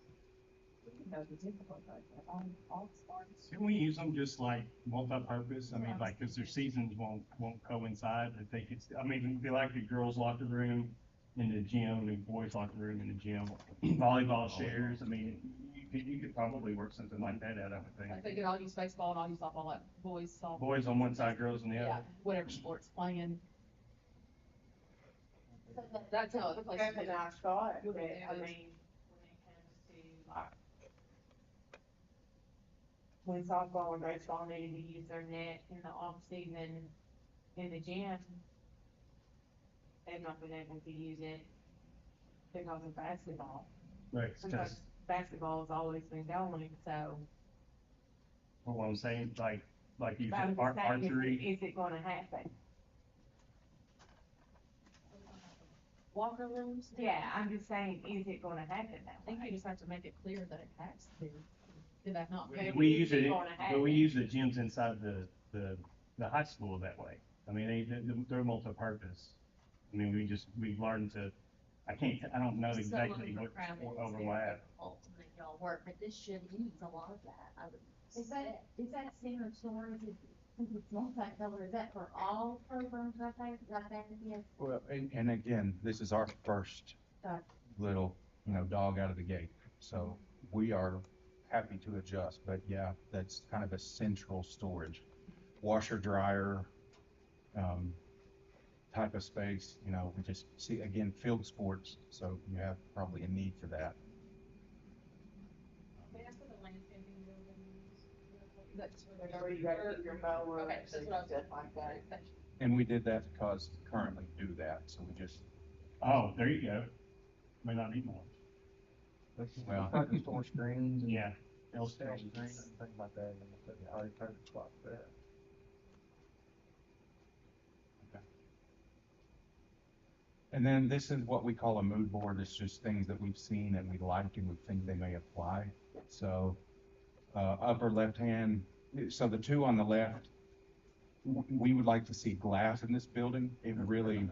We can go to difficult like that on all sports. Can we use them just like multi-purpose? I mean, like, cause their seasons won't coincide. I think it's, I mean, it'd be like the girls' locker room in the gym, the boys' locker room in the gym, volleyball shares. I mean, you could probably work something like that out, I would think. Like they could all use baseball and all use softball, like boys softball. Boys on one side, girls on the Yeah, other. whatever sports playing. That's how other places That's do a it. nice thought, Would but be I good. mean, when it comes to like, when softball or baseball needed to use their net in the off season in the gym, they've not been able to use it because of basketball. Right, Because because basketball has always been going, so. what I'm saying, like you But I'm said, just saying, archery. is it gonna happen? Locker rooms? Yeah, I'm just saying, is it gonna happen I that think you way? just have to make it clear that it has to. Did that not? Yeah. We use It's it, gonna but we happen. use the gyms inside the high school that way. I mean, they're multi-purpose. I mean, we've learned to, I don't know exactly what overlap. Difficult to make y'all work, but this should use a lot of that, I would. Is that standard storage, since it's multi-color, is that for all programs right there, yes? Well, and again, this is our first Got little, dog out of the gate. So we are happy to adjust, but yeah, that's kind of a central storage. Washer, dryer, type of space, we just see, again, field sports, so you have probably a need for that. That's where Whenever you gotta keep your mower Okay, and that's what I was. stuff like that. And we did that because we currently do that, so we just, Oh, there you go. May not need more. well, Like you store screens and. Yeah. Screens and things like that, and it's already perfect spot for that. and then this is what we call a mood board. It's just things that we've seen and we like and we think they may apply. So, upper left hand, so the two on the left, we would like to see glass in this building. It really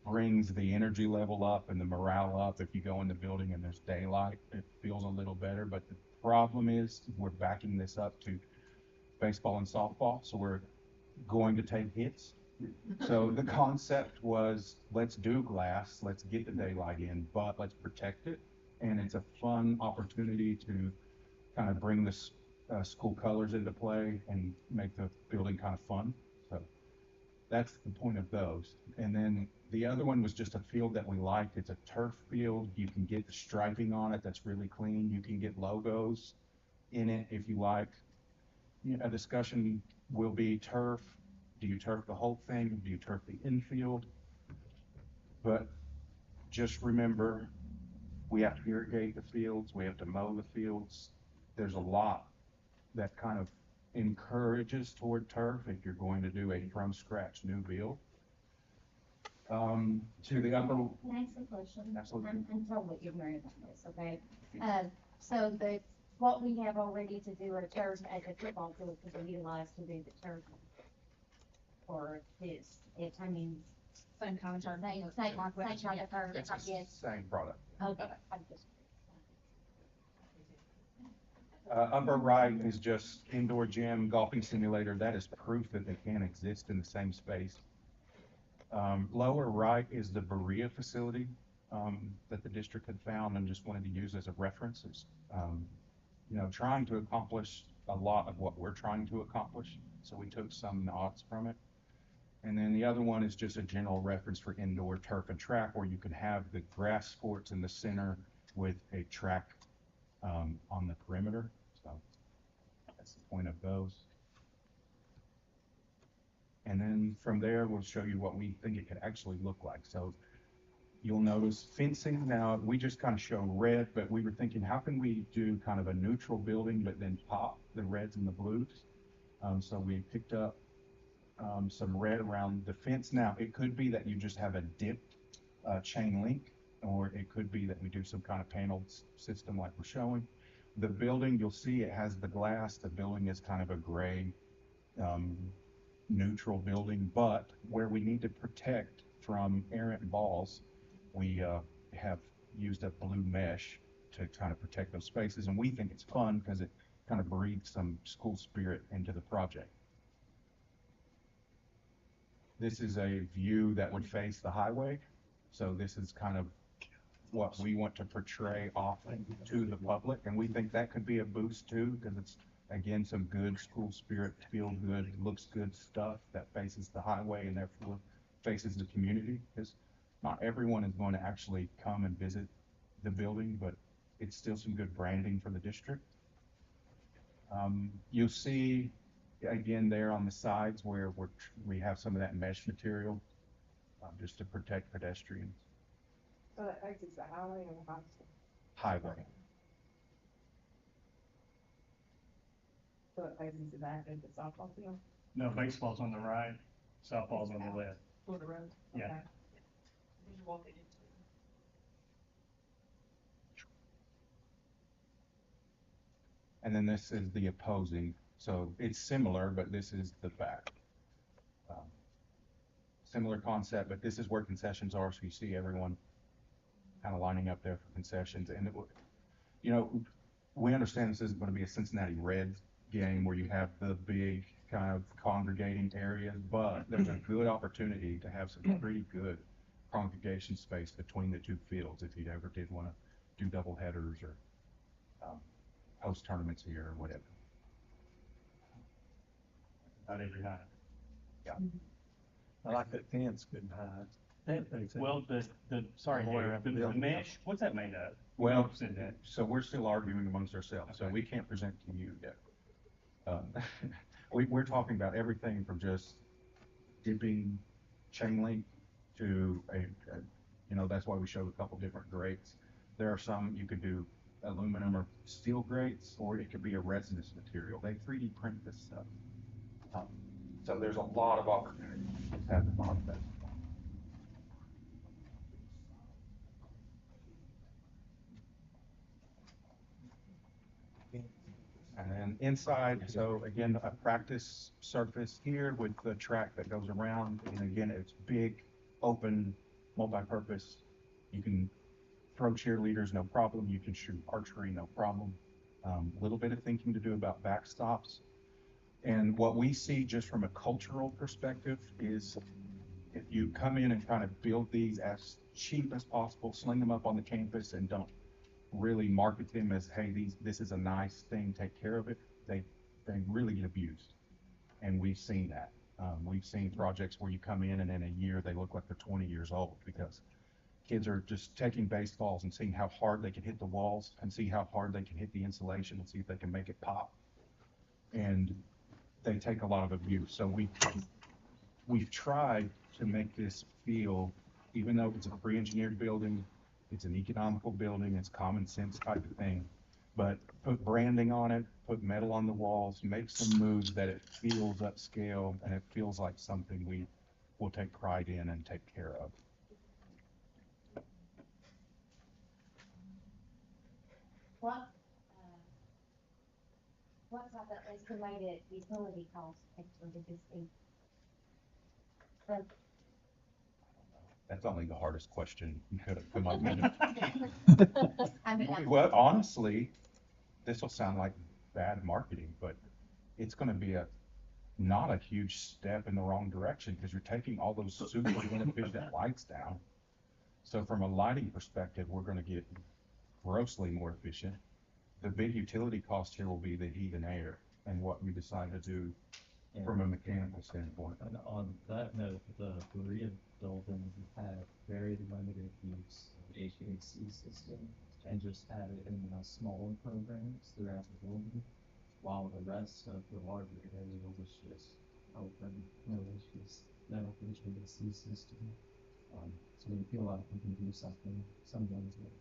brings the energy level up and the morale up. If you go in the building and there's daylight, it feels a little better. But the problem is we're backing this up to baseball and softball, so we're going to take hits. So the concept was, let's do glass, let's get the daylight in, but let's protect it. and it's a fun opportunity to kind of bring this school colors into play and make the building kind of fun. So that's the point of those. And then the other one was just a field that we liked. It's a turf field. You can get the striping on it. That's really clean. You can get logos in it if you like. A discussion will be turf. Do you turf the whole thing? Do you turf the infield? But just remember, we have to irrigate the fields. We have to mow the fields. There's a lot that kind of encourages toward turf if you're going to do a from scratch new build. To the upper. Can I ask a question? Absolutely. I'm totally ignorant about this, okay? So what we have already to do our turf at the football field could be utilized to do the turf for this, I mean, Same kind of turf. same kind of turf, It's I the guess. same product. Okay, I'm just. Upper right is just indoor gym, golfing simulator. That is proof that they can exist in the same space. Lower right is the Berea facility that the district had found and just wanted to use as a reference. It's, trying to accomplish a lot of what we're trying to accomplish. So we took some nods from it. And then the other one is just a general reference for indoor turf and track, where you can have the grass sports in the center with a track on the perimeter. So that's the point of those. And then from there, we'll show you what we think it could actually look like. So you'll notice fencing. Now, we just kind of show red, but we were thinking, how can we do kind of a neutral building, but then pop the reds and the blues? So we picked up some red around the fence. Now, it could be that you just have a dipped chain link, or it could be that we do some kind of paneled system like we're showing. The building, you'll see it has the glass. The building is kind of a gray, neutral building, but where we need to protect from errant balls, we have used a blue mesh to kind of protect those spaces. And we think it's fun because it kind of breathes some school spirit into the project. This is a view that would face the highway. So this is kind of what we want to portray off to the public. And we think that could be a boost too, because it's, again, some good school spirit, feel good, looks good stuff that faces the highway and therefore faces the community. Because not everyone is going to actually come and visit the building, but it's still some good branding for the district. You'll see again there on the sides where we have some of that mesh material just to protect pedestrians. So that exits the highway or the Highway. So it faces the back of the softball field No, baseball's on the right, softball's on the left. or the road? Yeah. Okay. Just walking into it. And then this is the opposing. So it's similar, but this is the back. Similar concept, but this is where concessions are. So you see everyone kind of lining up there for concessions. And, we understand this isn't going to be a Cincinnati Reds game where you have the big kind of congregating areas, but there's a good opportunity to have some pretty good congregation space between the two fields if you ever did want to do double headers or host tournaments here or whatever. Not every night. Yeah. I like that fence good hide. Well, sorry, Where Dave, the building. mesh, what's that made of? Well, Said that. so we're still arguing amongst ourselves, so Okay. we can't present to you yet. We're talking about everything from just dipping chain link to that's why we showed a couple different grates. There are some you could do aluminum or steel grates, or it could be a resinous material. They 3D print this stuff. So there's a lot of opportunity to have the thought of that. And then inside, so again, a practice surface here with the track that goes around. And again, it's big, open, multi-purpose. You can throw cheerleaders, no problem. You can shoot archery, no problem. A little bit of thinking to do about backstops. And what we see just from a cultural perspective is if you come in and kind of build these as cheap as possible, sling them up on the campus and don't really market them as, hey, this is a nice thing, take care of it, they really get abused. And we've seen that. We've seen projects where you come in and in a year they look like they're 20 years old because kids are just taking baseballs and seeing how hard they can hit the walls and see how hard they can hit the insulation and see if they can make it pop. And they take a lot of abuse. So we've tried to make this feel, even though it's a pre-engineered building, it's an economical building, it's common sense type of thing, but put branding on it, put metal on the walls, make some moves that it feels upscale and it feels like something we will take pride in and take care of. What's our estimated utility cost actually to this thing? That's only the hardest question you could have come up with. I mean, Well, honestly, this will sound like bad marketing, but it's going to be not a huge step in the wrong direction because you're taking all those super inefficient lights down. So from a lighting perspective, we're going to get grossly more efficient. The big utility cost here will be the heat and air and what we decide to do from a mechanical standpoint. And on that note, the Korean building had very limited use of HVAC system and just had it in smaller programs throughout the building, while the rest of the larger area was just open, no HVAC system. So we feel like we can do something, some things that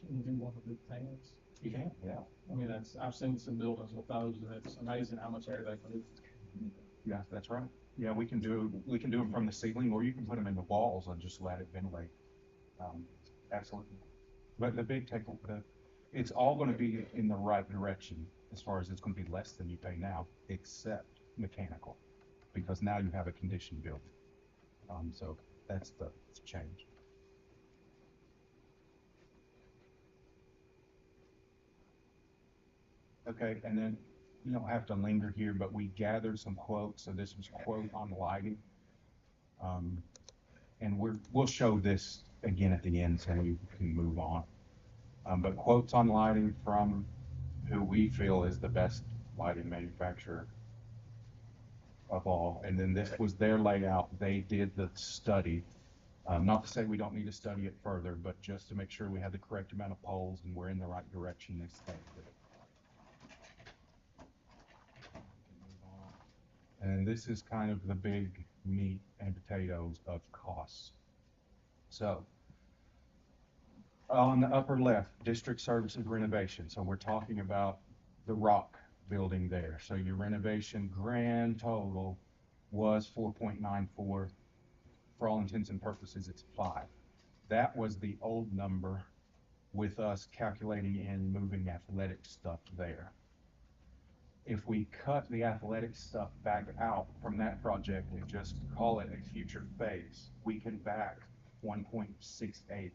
Can you do one of the fans? You can, yeah. I mean, I've seen some buildings with those, and it's amazing how much air they move. Yeah, that's right. Yeah, we can do them from the ceiling, or you can put them in the walls and just let it ventilate. Absolutely. But it's all going to be in the right direction as far as it's going to be less than you pay now, except mechanical, because now you have a conditioned building. So that's the change. Okay, and then you don't have to linger here, but we gathered some quotes. So this was a quote on lighting. And we'll show this again at the end so we can move on. But quotes on lighting from who we feel is the best lighting manufacturer of all. And then this was their layout. They did the study. Not to say we don't need to study it further, but just to make sure we have the correct amount of poles and we're in the right direction this thing. And this is kind of the big meat and potatoes of costs. So on the upper left, district services renovation. So we're talking about the Rock building there. So your renovation grand total was 4.94. For all intents and purposes, it's 5. That was the old number with us calculating in moving athletic stuff there. If we cut the athletic stuff back out from that project and just call it a future phase, we can back 1.68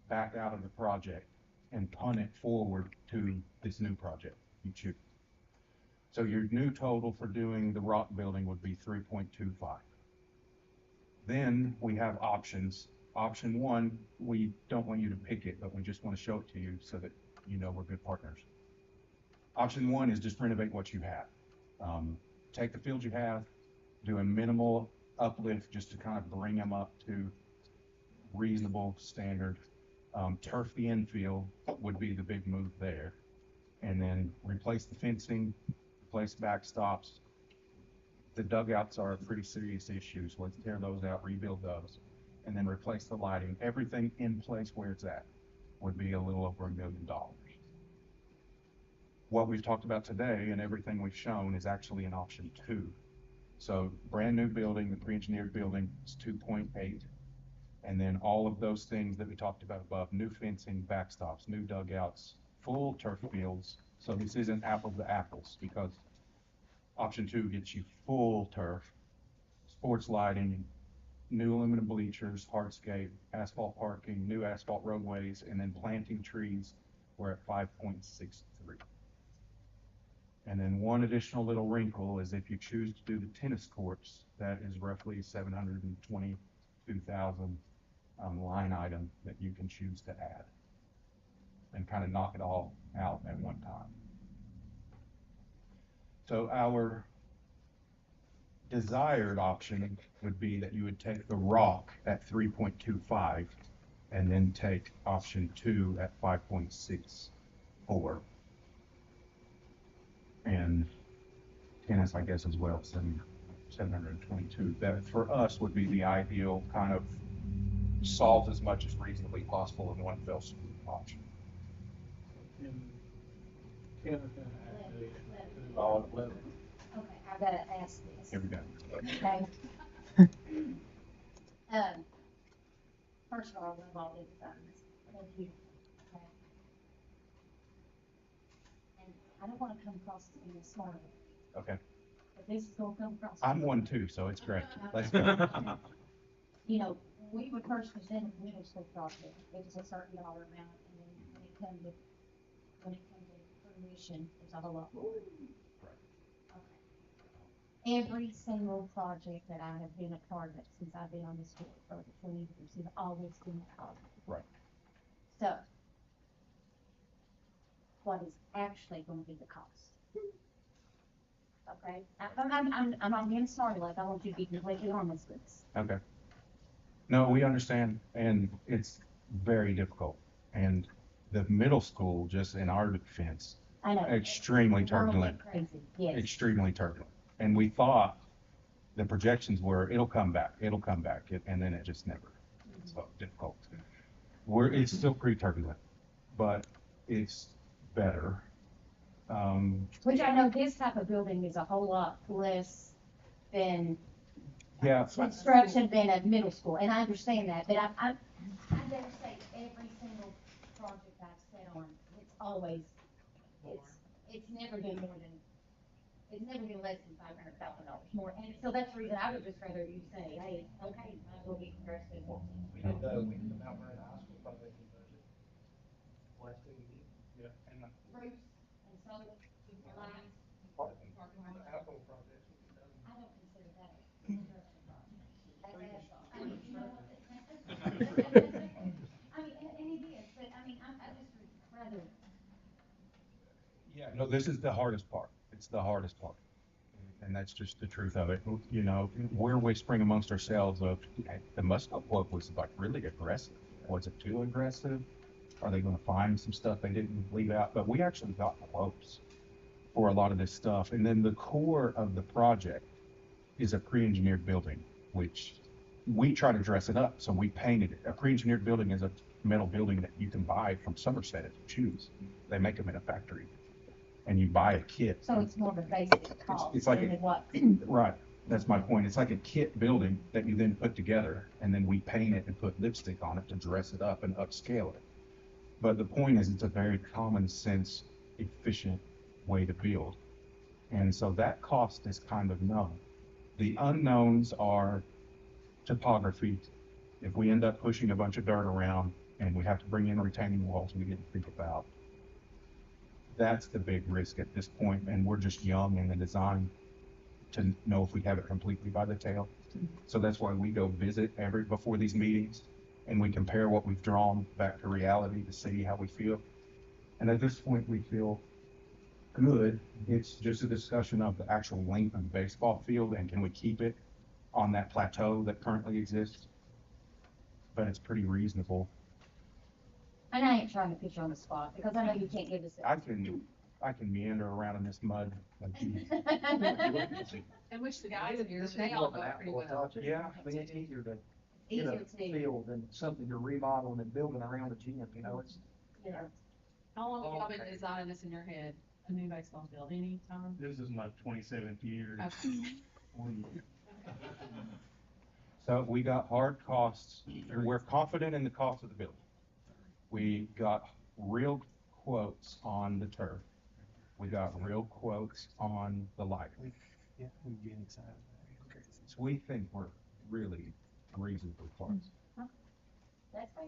back out of the project and punt it forward to this new project you choose. So your new total for doing the Rock building would be 3.25. Then we have options. Option 1, we don't want you to pick it, but we just want to show it to you so that you know we're good partners. Option 1 is just renovate what you have. Take the fields you have, do a minimal uplift just to kind of bring them up to reasonable standard. Turf the infield would be the big move there. And then replace the fencing, replace backstops. The dugouts are a pretty serious issue, so let's tear those out, rebuild those, and then replace the lighting. Everything in place where it's at would be a little over $1 million. What we've talked about today and everything we've shown is actually in option 2. So brand new building, the pre-engineered building is 2.8. And then all of those things that we talked about above, new fencing, backstops, new dugouts, full turf fields. So this isn't apples to apples because option 2 gets you full turf, sports lighting, new aluminum bleachers, hardscape, asphalt parking, new asphalt roadways, and then planting trees. We're at 5.63. And then one additional little wrinkle is if you choose to do the tennis courts, that is roughly 722,000 line item that you can choose to add. and kind of knock it all out at one time. So our desired option would be that you would take the rock at 3.25 and then take option 2 at 5.64. And tennis, I guess, as well, 722. That for us would be the ideal kind of solve as much as reasonably possible in one fell swoop option. Okay, I gotta ask this. Here we go. Okay. First of all, I love all these signs. Thank you. Okay. And I don't wanna come across as being smart, Okay. but this is gonna come across. I'm one too, so it's great. Let's go. You know, we would first present a middle school project, it was a certain dollar amount, and then when it comes to fruition, there's a whole lot more. Okay. Every single project that I have been a part of since I've been on this board for over 20 years has always been positive. Right. So, what is actually going to be the cost? Okay, I'm not being smart aleck. I want you to be completely honest with us. Okay. No, we understand, and it's very difficult. And the middle school, just in our defense, I know. extremely The world turbulent. went Crazy, yes. Extremely turbulent. And we thought the projections were, it'll come back, and then it just never. So difficult. It's still pretty turbulent, but it's better. Which I know this type of building is a whole lot less than Yeah, construction than a middle school, and I understand that, but I dare say every single project I've set on, it's never been less than $500,000 more, and so that's the reason I would just rather you say, hey, okay, might as well be progressive. We did the Mount Vernon High School project in budget. Last thing we did. yeah, and Roofs and solar, lights, parking lots. Outdoor projects we did done. I don't consider that a construction project. That's asphalt. I mean, you know what? I mean, and it is, but I mean, I just would rather, yeah, no, this is the hardest part. It's the hardest part. And that's just the truth of it. You know, we're whispering amongst ourselves of, the Musco quote was like really aggressive. Was it too aggressive? Are they going to find some stuff they didn't leave out? But we actually got quotes for a lot of this stuff. And then the core of the project is a pre-engineered building, which we try to dress it up. So we painted it. A pre-engineered building is a metal building that you can buy from Somerset if you choose. They make them in a factory. And you buy a kit. so it's more of a basic cost. It's like than a- what, Right, that's my point. It's like a kit building that you then put together, and then we paint it and put lipstick on it to dress it up and upscale it. But the point is, it's a very common sense, efficient way to build. And so that cost is kind of known. The unknowns are topography. If we end up pushing a bunch of dirt around and we have to bring in retaining walls we didn't think about, that's the big risk at this point, and we're just young in the design to know if we have it completely by the tail. So that's why we go visit before these meetings, and we compare what we've drawn back to reality to see how we feel. And at this point, we feel good. It's just a discussion of the actual length of the baseball field, and can we keep it on that plateau that currently exists? But it's pretty reasonable. and I ain't trying to put you on the spot, because I know you can't give us. I can measure around in this mud like these. And which the guys in here, they all go pretty well. Yeah. I mean, it's easier to get Easier a to, feel than something you're remodeling and building around a gym, you know, it's. you know, How long have y'all been Okay. designing this in your head? A new baseball field, any time? This is my 27th year. Okay. So we got hard costs. We're confident in the cost of the building. We got real quotes on the turf. We got real quotes on the lighting. Yeah, we get excited. So we think we're really reasonably close. that's fine.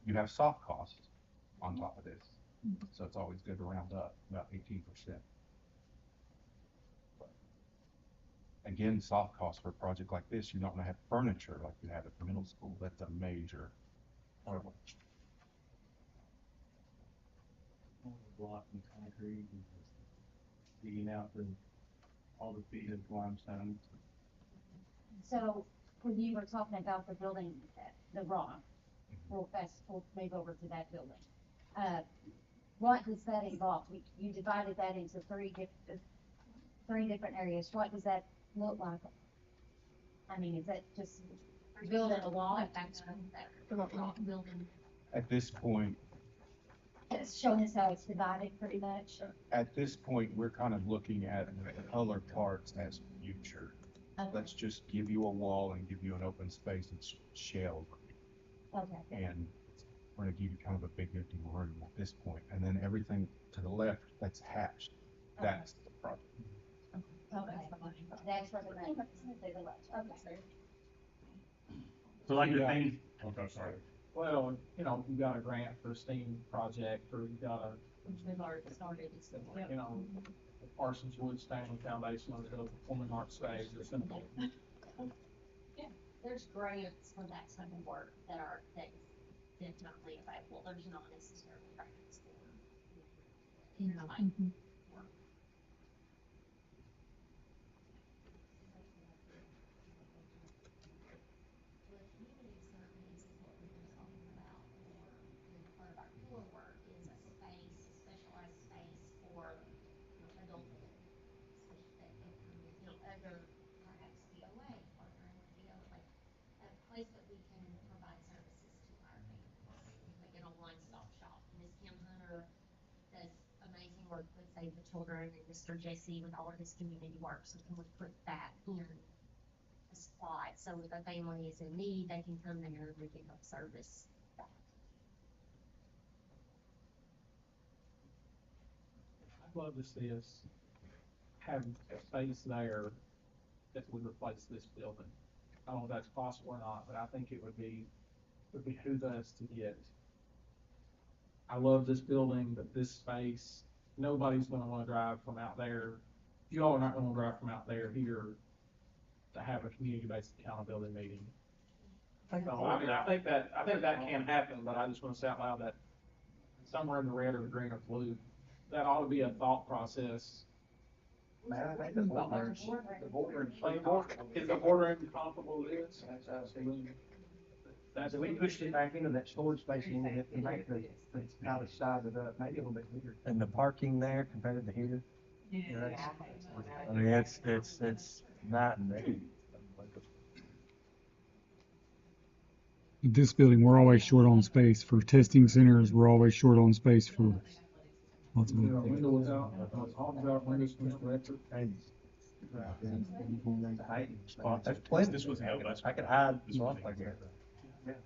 You have soft costs on top of this. So it's always good to round up about 18%. Again, soft costs for a project like this, you don't have furniture like you have at the middle school. That's a major. block and concrete and just digging out all the feet of limestone. So when you were talking about the building, the Rock, real fast, we'll move over to that building. What does that involve? You divided that into three different areas. What does that look like? I mean, is that just building a wall? That's the rock building. At this point, It's showing us how it's divided pretty much. at this point, we're kind of looking at the color parts as future. Okay. Let's just give you a wall and give you an open space that's shelled. Okay. And we're gonna give you kind of a big empty room at this point, and then everything to the left that's hatched, that's the project. Okay. That's where the money is. Okay. So like the things, okay, sorry. Well, you know, you got a grant for a STEAM project, or you got a, Which they've already started, so, yeah. you know, Parsons Woods Family Foundation, or the Performing Arts Space, or something. There's grants for that type of work that's definitely available. There's not necessarily grants for, you know, like, work. Well, community service is what we were talking about, or, part of our core work is a space, a specialized space for, adult living. That can come with, other, perhaps DOA, partnering with DOA, like, a place that we can provide services to our families, like in a one-stop shop. Ms. Kim Hunter does amazing work with Save the Children, and Mr. Jesse with all of his community work, so can we put that in a spot, so if a family is in need, they can come there and we can help service that. I'd love to see us have a space there that would replace this building. I don't know if that's possible or not, but I think it would behoove us to get. I love this building, but this space, nobody's gonna wanna drive from out there. You all are not gonna drive from out there here to have a community-based accountability meeting. So, I mean, I think that can happen, but I just wanna say out loud that somewhere in the red or the green or blue, that ought to be a thought process. Man, I think the boardroom, Is the boardroom comparable to this? that's absolutely. That's, So we pushed it back into that storage space and then it make the kind of sized it up, maybe a little bit bigger. And the parking there compared to here, Yeah. I mean, it's night and day. This building, we're always short on space for testing centers. We're always short on space for lots of you know, other things. windows out, all without windows, Mr. Electric. That's plenty. This was held, I could hide stuff like that.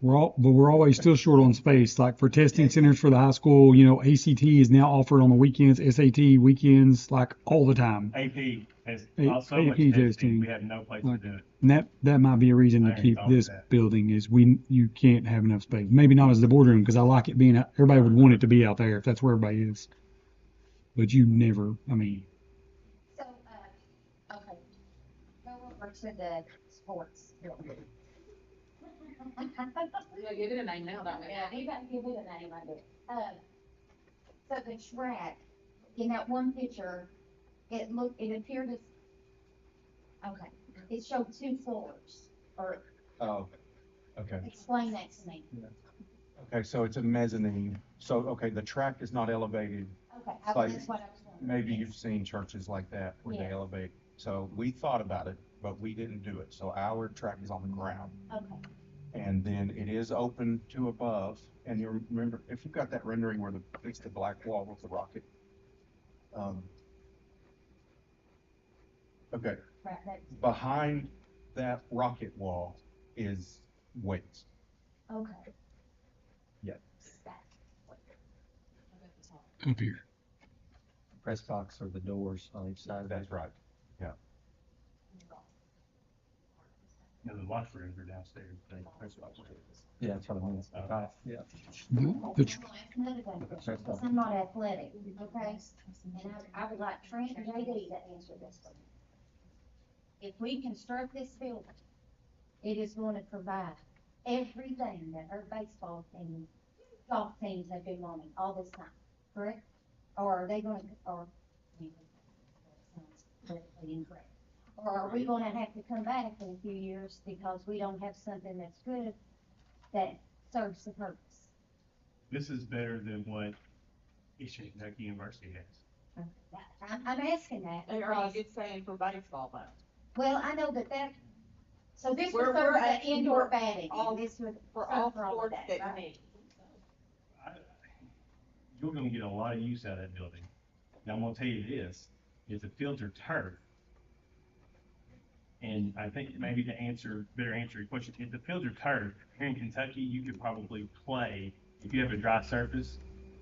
But we're always still short on space. Like for testing centers for the high school, ACT is now offered on the weekends, SAT weekends, like all the time. AP has so AP much testing, testing. we have no place to Like, do it. and that might be a reason I to already keep thought of this that. building is you can't have enough space. Maybe not as the boardroom because I like it being out. Everybody would want it to be out there if that's where everybody is. But you never, I mean, So, okay, go over to the sports building. Yeah, give it a name now, don't we? Yeah, you gotta give it a name, I do. So the track, in that one picture, it appeared as, okay, it showed 2 floors, or Oh, okay. explain that to me. Okay, so it's a mezzanine. So, okay, the track is not elevated. Okay, Like, that's what I was wondering. Maybe you've seen churches like that where they Yes. elevate. So we thought about it, but we didn't do it. So our track is on the ground. Okay, And then it is open to above. And you remember, if you've got that rendering where it's the black wall with the rocket. Okay, right, that's, behind that rocket wall is weights. okay. Yeah. up here. Press box or the doors on each side. That's right. Yeah. The washrooms are downstairs. Yeah, that's what I mean. Yeah. The Another thing, because I'm not athletic, okay? And I would like Trent and JD to answer this one. If we construct this building, it is going to provide everything that our baseball team, golf teams have been wanting all this time, correct? Or are they gonna, or, that sounds politically incorrect. Or are we gonna have to come back in a few years because we don't have something that's good, that serves the purpose? This is better than what Eastern Kentucky University has. I'm asking that. And are you just saying for baseball though? Well, I know that, so this We're would serve at as the indoor batting, all- this would For serve all for all of sports that, that right? need. You're gonna get a lot of use out of that building. Now, I'm gonna tell you this, if the fields are turf, and I think maybe to better answer your question, if the fields are turf, here in Kentucky, you could probably play, if you have a dry surface,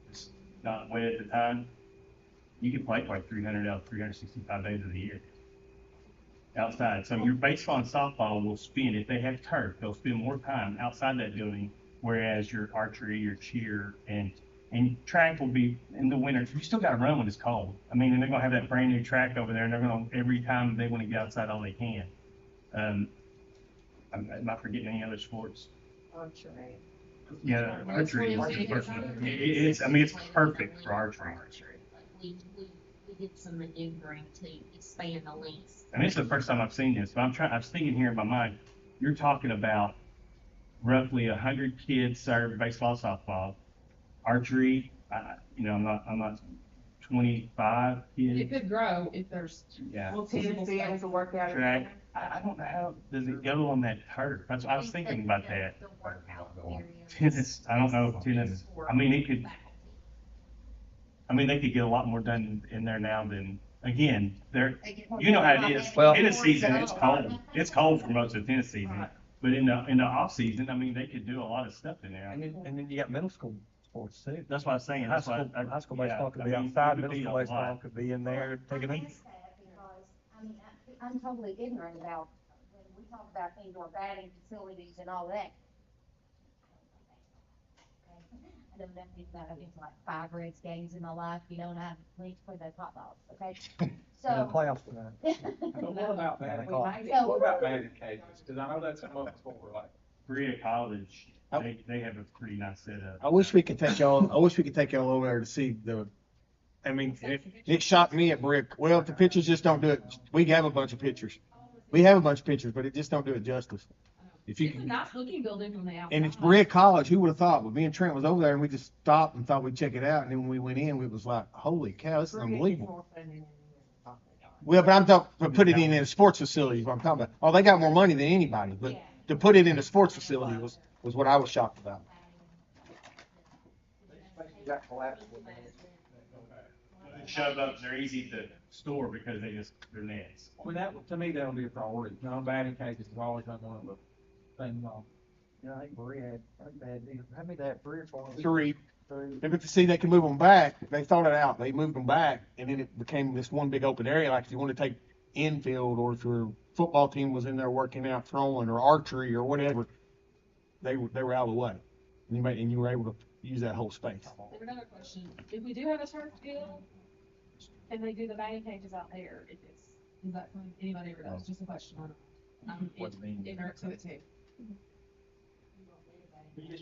it's not wet at the time, you can play for like 300 out of 365 days of the year outside. So your baseball and softball will spend, if they have turf, they'll spend more time outside that building, whereas your archery, your cheer, and track will be in the winter. You still got to run when it's cold. I mean, and they're gonna have that brand new track over there, and they're gonna every time they want to get outside, all they can. Am I forgetting any other sports? Archery. Yeah, archery. It's I mean, it's perfect for archery. We did some maneuvering to expand the links. And this is the first time I've seen this, but I was thinking here in my mind, you're talking about roughly 100 kids served baseball, softball, archery. I'm not 25 It kids. could grow if there's. Yeah. Well, Tennessee has a workout. Track. I don't know how does it go on that turf. That's I was thinking about that. The workout area. Tennis. I don't know if tennis. I mean, it could. I mean, they could get a lot more done in there now than again. They're you know how it is. Well- Tennis season, it's cold. It's cold for most of tennis season. But in the off season, I mean, they could do a lot of stuff in there. And then you got middle school sports too. That's what I was saying. High That's why school, high school yeah, baseball could I be mean, outside, it would middle be school a baseball lot. could be in there taking I it. ask that because, I mean, I'm totally ignorant about, when we talk about indoor batting facilities and all that. I don't know anything about it. I've been to like 5 Reds games in my life, and I've linked for the top dogs, okay? In the So. playoffs tonight. But what about Yeah, that? they call it. What about batting cages? Cause I know that's come up before, like. Berea College, they have a pretty nice setup. I wish we could take y'all over there to see I mean, it shocked me at Brick. Well, if the pitchers just don't do it, we have a bunch of pitchers. We have a bunch of pitchers, but it just don't do it justice. If you It's a can, nice looking building from the outside. and it's Berea College, who would have thought? But me and Trent was over there and we just stopped and thought we'd check it out. And then when we went in, we was like, holy cow, this is unbelievable. Well, but I'm talking, but put it in a sports facility is what I'm talking about. Oh, they got more money than anybody, but to put it in a sports facility was what I was shocked about. Got collapsed with that. Shove up, they're easy to store because they're nets. I mean, to me, that'll be a priority. Batting cages has always been one of the things on. Yeah, I think Berea had, how many they had, 3 or 4? 3. And but to see they can move them back, they thought it out. They moved them back, and then it became this one big open area. Like if you want to take infield, or if your football team was in there working out, throwing, or archery, or whatever, they were out of the way, and you were able to use that whole space. And another question, if we do have a turf field, can they do the batting cages out there if it's, is that something anybody ever does? Just a question on it. I'm ignorant to it too.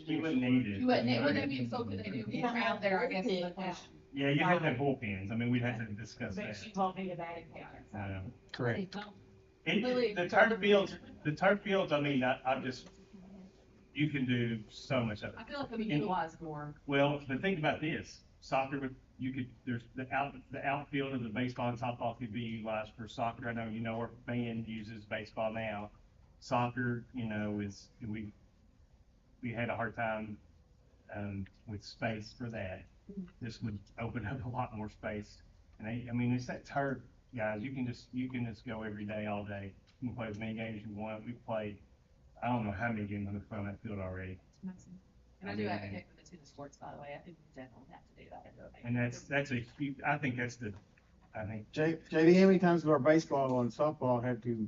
You wouldn't need it. You wouldn't, it wouldn't be so good they do more out there, I guess is the question. Yeah, you have to have bullpens. I mean, we'd have to discuss But that. she told me the batting cages. Correct. The turf fields, I mean, you can do so much of it. I feel like it'd be utilized more. Well, but think about this, soccer, there's the outfield of the baseball and softball could be utilized for soccer. I know, our band uses baseball now. Soccer, we had a hard time, with space for that. This would open up a lot more space. And I mean, it's that turf, guys, you can just go every day, all day. You can play as many games as you want. We've played, I don't know how many games on that field already. And I do advocate for the tennis sports, by the way. I think we definitely have to do that. And that's a huge, I think JD, how many times have our baseball and softball had to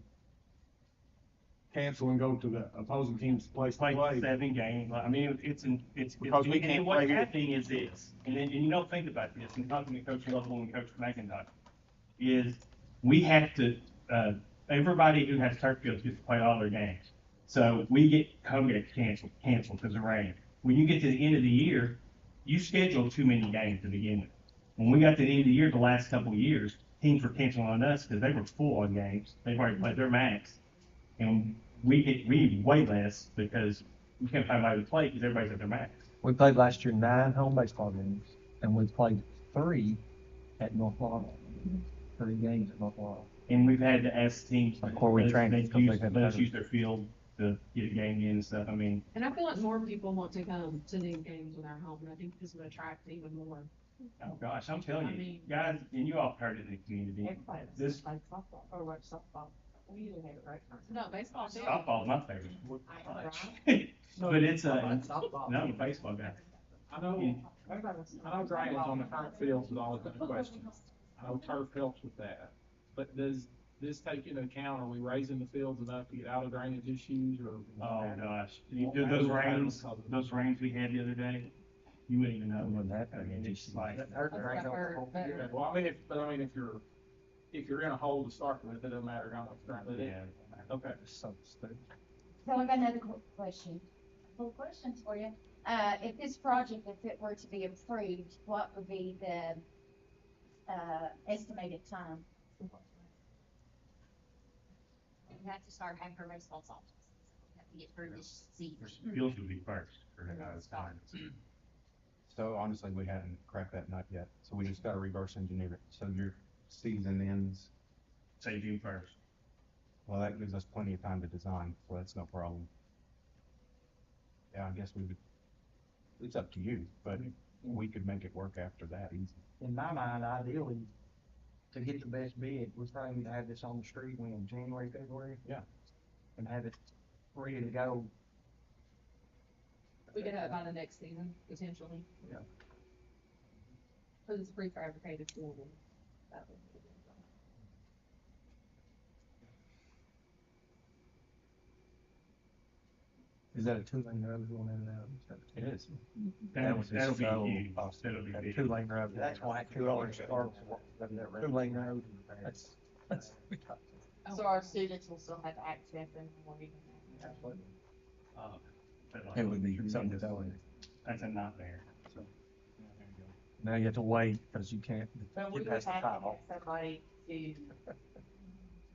cancel and go to the opposing team's place to play play? 7 games. I mean, it's Because we can't and what's play here. happening is this, and you don't think about this, and talking to Coach Lovell and Coach McIntosh, is we have to, everybody who has turf fields gets to play all their games. So we get home games canceled because of rain. When you get to the end of the year, you schedule too many games to begin with. When we got to the end of the year, the last couple of years, teams were canceling on us because they were full on games. They've already played their max. And we need way less because we can't find anybody to play because everybody's at their max. We played last year 9 home baseball games, and we played 3 at North Florida. 3 games at North Florida. And we've had to ask teams, Like where we train, let because they've had us better- use their field to get a game in and stuff. I mean, And I feel like more people want to come to these games when they're home, and I think this would attract even more. oh gosh, I'm telling I you, mean- guys, and you all heard it in the community. Everybody This plays softball, or watch softball. We usually have it right now. No, baseball too. softball's my favorite sport. Right. But it's I a, like softball. no, I'm a baseball guy. I know, I know drainage on the current fields has always been a question. I know turf helps with that, but does this take into account, are we raising the fields enough to get out of drainage issues or? Oh gosh, those rains we had the other day, you wouldn't even know. Wouldn't happen. I mean, it's like, That's what I heard, but- Yeah, well, I mean, if you're in a hole to start with, it doesn't matter how much drainage it is. yeah. Okay. So stupid. So I got another question. Full questions for you. If this project, if it were to be approved, what would be the, estimated time? We have to start after baseball softball. We have to get through this season. Fields would be first for the time. So honestly, we hadn't cracked that nut yet, so we just gotta reverse engineer it. So your season ends, Say June first. well, that gives us plenty of time to design, so that's no problem. Yeah, I guess we would, it's up to you, but we could make it work after that easy. In my mind, ideally, to get the best bid, we're probably to have this on the street in January, February. Yeah. And have it ready to go. We could have it by the next season, potentially. Yeah. Cause it's prefabricated field. That would be good. Is that a 2-lane road going in and out? It is. That'll be so huge. awesome. That'll be That big. 2-lane road. That's why $2 start. 2-lane road. That's. So our students will still have access in the morning. Absolutely. But like, It would be something to tell you. that's a nightmare. So, Now you have to wait, because you can't But we get would past the have to have sidewalk. somebody to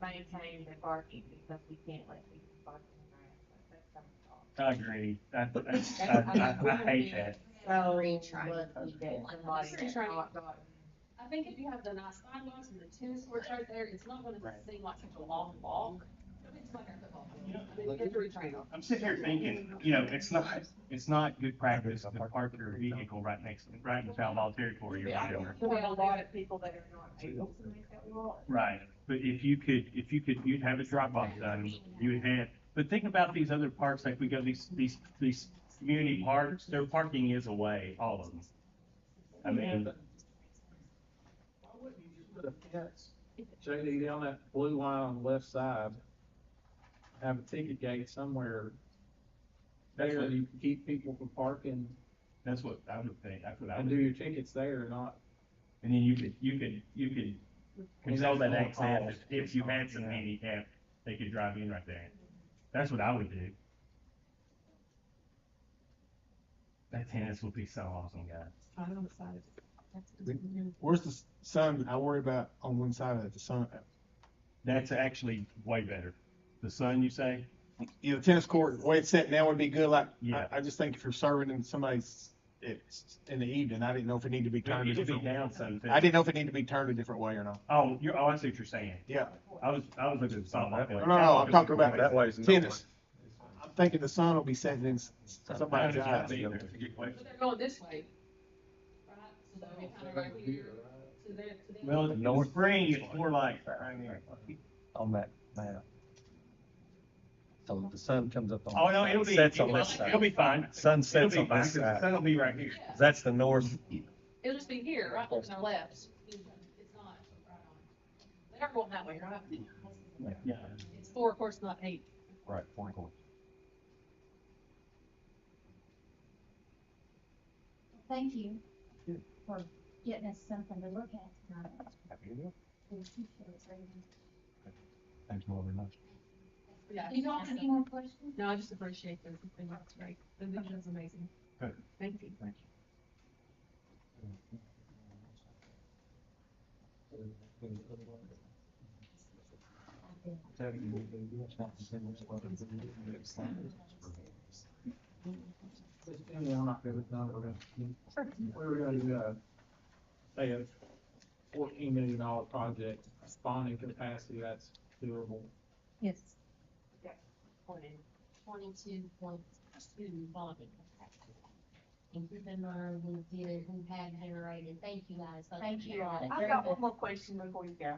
maintain the parking, because we can't let people park in the grass. That's kind of I agree. I hate that. So, Retry. let's get somebody that's not gotten. I think if you have the nice sidewalks and the tennis courts right there, it's not gonna seem like such a long walk. It's like a football field. I mean, it's retrain. I'm sitting here thinking, it's not good practice to park your vehicle right in foul ball territory. Or whatever. We have a lot of people that are not able to make that walk. Right, but if you could, you'd have a drop off zone, you would have, but think about these other parks, like we go these community parks, their parking is away, all of them. I mean, Why wouldn't you just put a fence, JD, down that blue line on the left side? Have a ticket gate somewhere there, you can keep people from parking that's what I would think, that's what I and would do do. your tickets there, not. And then you could control that access, if you had some handicap, they could drive in right there. That's what I would do. That tennis would be so awesome, guys. I'm excited. Where's the sun? I worry about on one side of it, the sun. That's actually way better. The sun, you say? You know, the tennis court, the way it's set now would be good. Like, Yeah. I just think if you're serving in somebody's, it's in the evening, I didn't know if it needed to be turned a It could be different. down some too. I didn't know if it needed to be turned a different way or not. Oh, I see what you're saying. Yeah. I was looking at softball. No, I'm talking about That way is no tennis. I'm thinking the sun will be setting in somebody's That's eyes. a good question. But they're going this way. Right? So they'll be kind of right here. To their. Well, in the spring, it's more like right here. On that map. So the sun comes up on. Oh, no, it'll be, Sets on this it'll side. be fine. Sun sets It'll on be fine, this 'cause the side. sun will be right here. Yeah. That's the north. It'll just be here, right on their left. It's not right on. They're going that way, right? Yeah. It's 4, of course, not 8. Right, 4 courts. Thank you for getting us something to look at tonight. Happy to do it. We appreciate it very much. Thank you all very much. Yeah. Do you have any more questions? No, I just appreciate this. I think that's great. The vision is amazing. Good. Thank you. Thank you. I'm not good with numbers. We were gonna, say a $14 million project, bonding capacity, that's doable. Yes. Twenty-two point two bonding capacity. And keep in mind, we had generated, thank you guys. Thank you all. I've got one more question before you go.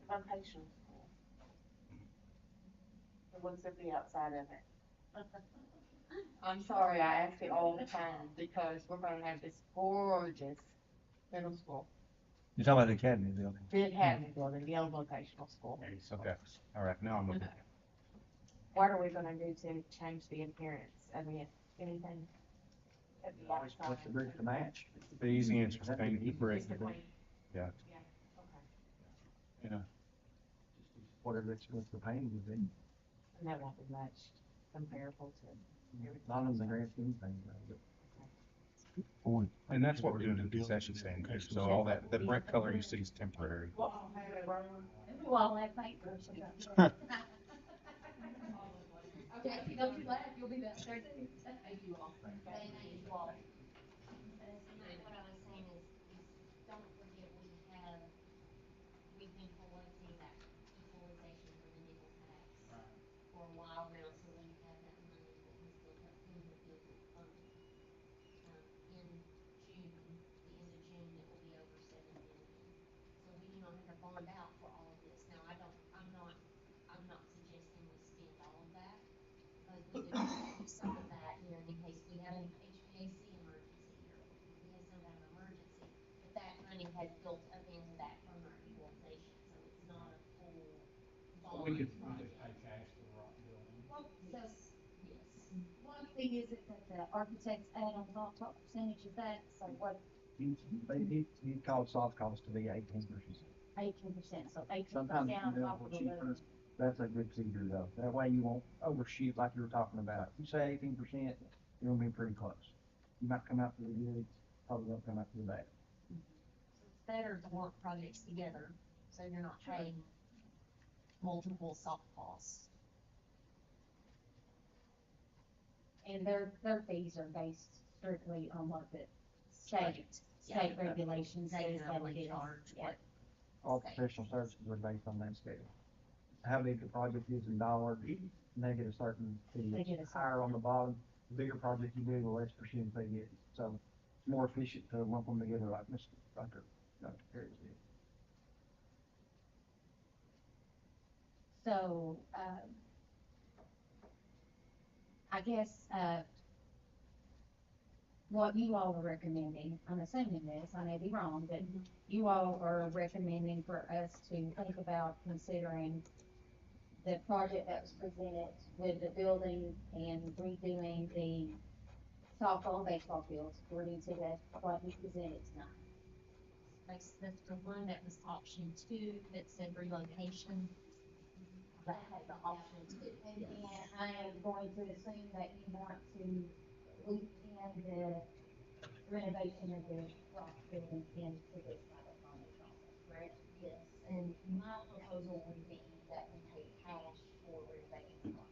Vocational school. It looks at the outside of it. I'm sorry, I ask it all the time because we're gonna have this gorgeous middle school. You're talking about the academy building. The academy building, the old vocational school. Okay, all right, now I'm looking. What are we gonna do to change the appearance? I mean, anything? At the Always put the outside? brick to match. The easy answer is paint the brick. Just the paint? Yeah. Yeah, okay. Yeah. Whatever it's with the paint is in. And that won't be much comparable to everything. Not in the grand scheme of things, but And that's what we're doing in the concession stand, too. So all that, the brick color you see is temporary. Well, I'll have it run. You all have papers. Okay, don't you laugh, you'll be back there too. Thank you all. Thank you all. And what I was saying is, don't forget, we've been collecting that equalization for the nickel tax for a while now, so we have that money that has built up in the building fund. In June, the end of June, it will be over 7 million. So we do not have to bond out for all of this. Now, I'm not suggesting we spend all of that, but we could keep some of that, in case we have an HVAC emergency, or if we have some kind of emergency. But that money has built up into that from our equalization, so it's not a full bond We could project. pay cash for the rock building. Well, so, Yes. what fee is it that the architects add on top, what percentage is that? So what, he called soft cost to be 18%. 18%, so 18% Sometimes you on know top of what the cheaper, list. that's a good figure though. That way you won't overshoot like you were talking about. If you say 18%, you're gonna be pretty close. You might come out to the good, probably won't come out to the bad. So it's better to work projects together, so you're not paying multiple soft costs. And their fees are based strictly on what the state Yeah. regulations They says can that only it is. charge Yeah. what All professional services are based on that scale. How big the project is in dollars, they get a certain fee. They get a It's higher on the bottom. The bigger project you do, the less percentage they get. So it's more efficient to lump them together like Dr. Perry did. So, I guess, what you all are recommending, I'm assuming this, I may be wrong, but you all are recommending for us to think about considering the project that was presented with the building and redoing the softball and baseball fields according to what you presented tonight. That's the one that was option 2 that said relocation. That had the option 2. And I am going to assume that you want to loop in the renovation of the rock building into this private bonding process, correct? Yes, and my proposal would be that we pay cash for renovating the rock.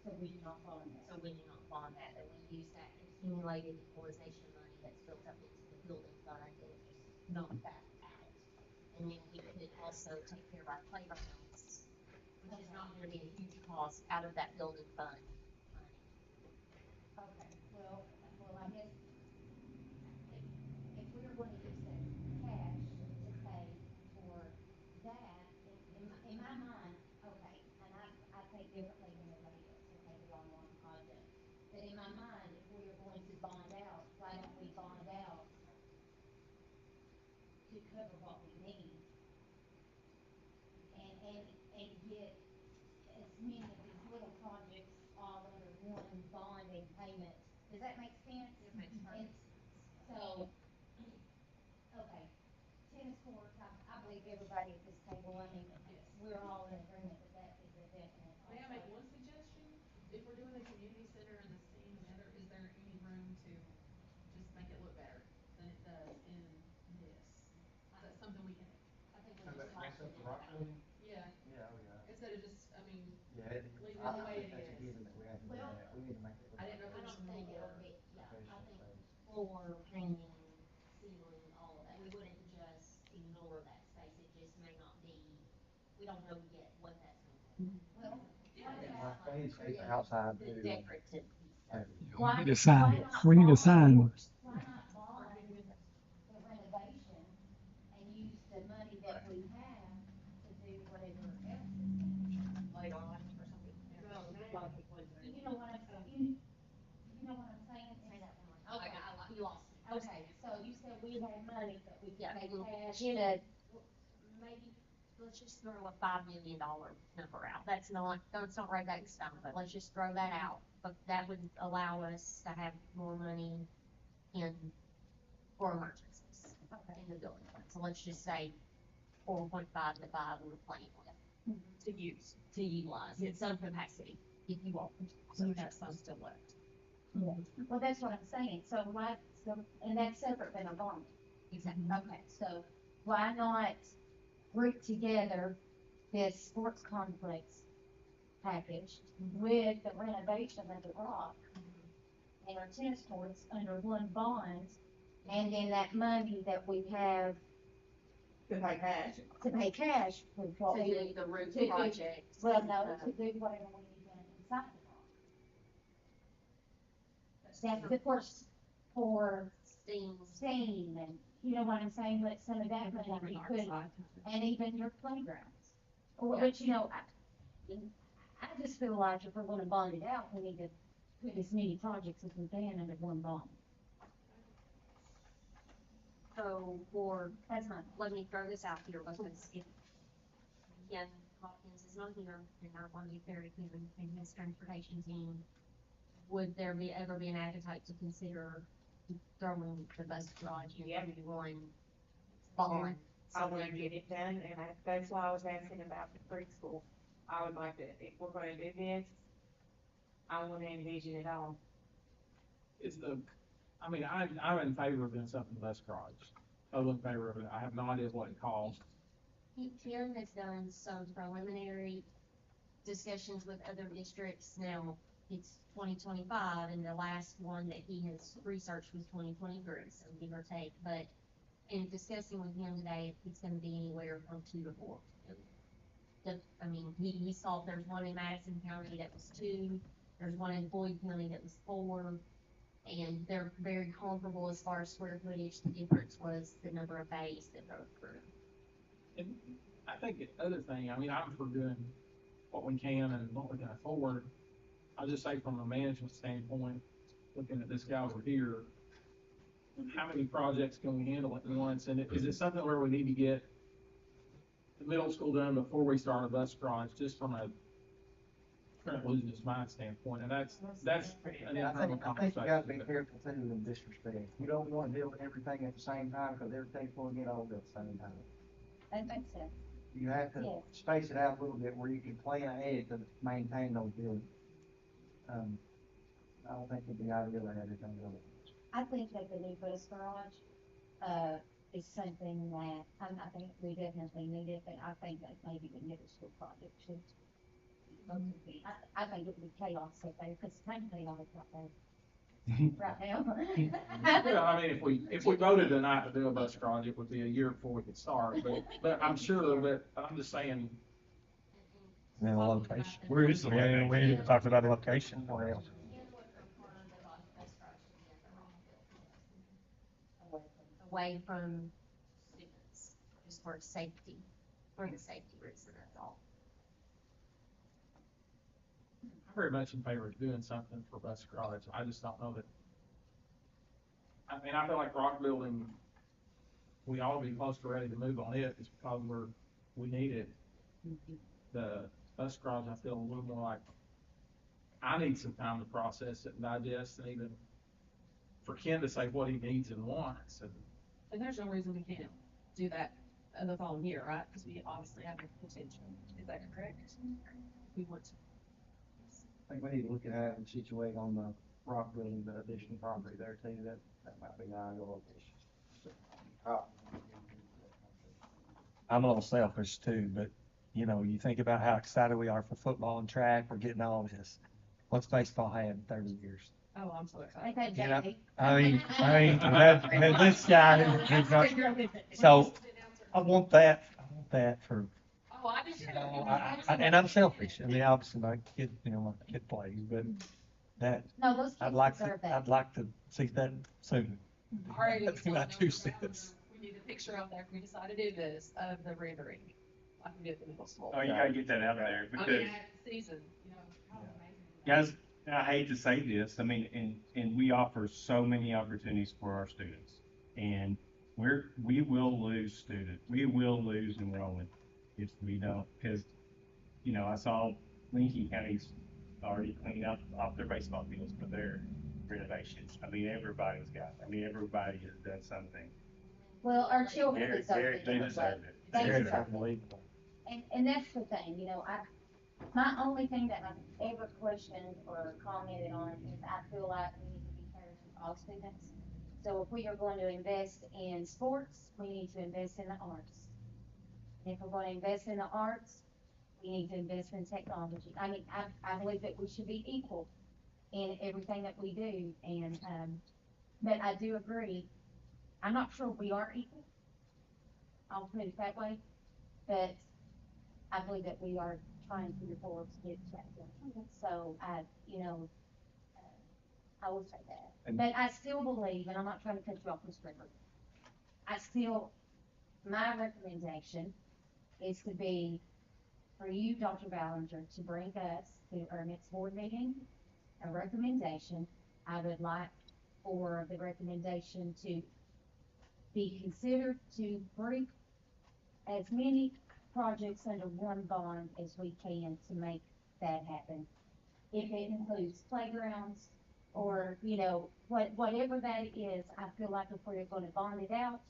So we do not bond that. So we do not bond that we use that accumulated equalization money that's built up into the building fund and just knock that out. And then we could also take care of our playgrounds, which is not gonna be a huge cost out of that building fund money. Okay, well, I guess if we're going to use that cash to pay for that, in my mind, okay, and I think differently than everybody else, okay, we all want the project. But in my mind, if we are going to bond out, why don't we bond out to cover what we need? And get as many of these little projects all under one bonding payment. Does that make sense? It makes perfect sense. So, okay, tennis courts, I believe everybody at this table, I mean, we're all in agreement that that is a definite. May I make one suggestion? If we're doing the community center and the senior center, is there any room to make it look better than it does in this. Is that something we can, I think we Kind of just that mess talked up the about rock that. building? yeah, Yeah, oh yeah. instead of just, I mean, Yeah, leaving I it the way think it that's a is. given that we have to do Well, that. We need to make it look I didn't know like if I there was don't think more. it'll be, yeah, I professional think space. floor, painting, ceiling, all of that, we wouldn't just ignore that space, it just may not be, we don't know yet what that's gonna be. Well, Yeah, what yeah. about They need to Create keep the outside the too. decorative piece of it. We need a why sign. not We need a bond- sign. Why not bond the renovation and use the money that we have to do whatever else is needed? Later on or something. No, now, You know what I'm saying? You know what I'm saying? Say that one more time. Okay. You lost me. Okay, so you said we had money that we Yeah, could maybe, pay cash. maybe, let's just throw a $5 million number out. That's not right back in stone, but let's just throw that out. But that would allow us to have more money in, for emergencies in the building fund. So let's just say 4.5 to 5 we're playing with to utilize in some capacity, if you want. So we have some still left. Well, that's what I'm saying, so why, and that's separate than a bond. Exactly. Okay, so why not group together this sports complex package with the renovation of the Rock and our tennis courts under one bond, and then that money that we have to pay cash. to pay cash for what To we do the roof to do- project. Well, no, to do whatever we need done inside the Rock. That's of course for steam and, you know what I'm saying, but some of that money we could, and even your playgrounds. Or, but you know, I just feel like if we're gonna bond it out, we need to put as many projects as we can under one bond. So That's my, let me throw this out here because if Ken Hopkins is not here, and I want to be very clear in his transportation team, would there ever be an appetite to consider throwing the bus garage into one bond? I wanna get it done, and that's why I was asking about the preschool. I would like to, if we're gonna do this, I wanna envision it all. I mean, I'm in favor of doing something with bus garage. Totally in favor of it. I have no idea what it costs. Ken has done some preliminary discussions with other districts. Now, it's 2025, and the last one that he has researched was 2023, so give or take. But in discussing with him today, it's gonna be anywhere from 2 to 4 million. I mean, he saw there's one in Madison County that was 2, there's one in Boyd County that was 4, and they're very comparable as far as square footage. The difference was the number of bays that go through. And I think the other thing, I mean, I'm for doing what we can and what we can afford. I'll just say from a management standpoint, looking at this guy over here, how many projects can we handle at once? And is it something where we need to get the middle school done before we start a bus garage, just from a Trent losing his mind standpoint? And that's an I internal think you gotta be conversation. careful too in this respect. You don't want to deal with everything at the same time, because everything's gonna get old at the same time. that makes sense. You have to Yes. space it out a little bit where you can plan ahead to maintain those buildings. I don't think it'd be ideal to have everything go. I think that the new bus garage, is something that, I think we definitely need it, but I think that maybe the middle school project should. I think it would be chaos if they, because it's kind of chaos out there right now. Yeah, I mean, if we voted tonight to do a bus garage, it would be a year before we could start, but I'm sure that, I'm just saying, And a location. Where is the We location? we ain't talked about a location, where else? Ken would prefer the bus garage to be at the Rock building. Away from students, just for safety, for the safety reason, that's all. I'm very much in favor of doing something for bus garage. I just don't know that. I mean, I feel like Rock Building, we ought to be close to ready to move on it, it's because we need it. The bus garage, I feel a little more like, I need some time to process it and digest, and even for Ken to say what he needs and wants, And there's no reason we can't do that the following year, right? Because we obviously have the potential. Is that correct? We want to. I think we need to look at how we situate on the rock building, the additional property there too, that might be an ideal location. So, I'm a little selfish too, but you know, you think about how excited we are for football and track, we're getting all this. What's baseball had in 30 years? Oh, I'm so excited. Okay, You know, Jackie. and this guy who's not, so I want that for, Oh, I just. you know, and I'm selfish. I mean, obviously my kid, you know, my kid plays, but that, No, those kids deserve that. I'd like to see that soon. All right. That's so my I know 2 we cents. need a picture out there if we decide to do this of the rendering. I can get the middle school. Oh, you gotta get that out there I because, mean, season, you know. how guys, amazing. I hate to say this, I mean, and we offer so many opportunities for our students. And we will lose students, we will lose enrollment if we don't, because, you know, I saw Lincoln County's already cleaned up off their baseball fields for their renovations. I mean, everybody has done something. Well, our children They deserve it. deserve it. They They deserve deserve it. And that's the thing, you know, my only thing that I've ever questioned or commented on is I feel like we need to be fair to all students. So if we are going to invest in sports, we need to invest in the arts. And if we're going to invest in the arts, we need to invest in technology. I mean, I believe that we should be equal in everything that we do, and, but I do agree, I'm not sure we are equal. I'll put it that way, but I believe that we are trying to move forward to get that done. So you know, I will say that. But I still believe, and I'm not trying to cut you off, Ms. River, my recommendation is to be, for you, Dr. Ballinger, to bring us to our next board meeting, a recommendation. I would like for the recommendation to be considered to bring as many projects under one bond as we can to make that happen. If it includes playgrounds or, you know, whatever that is, I feel like if we're gonna bond it out,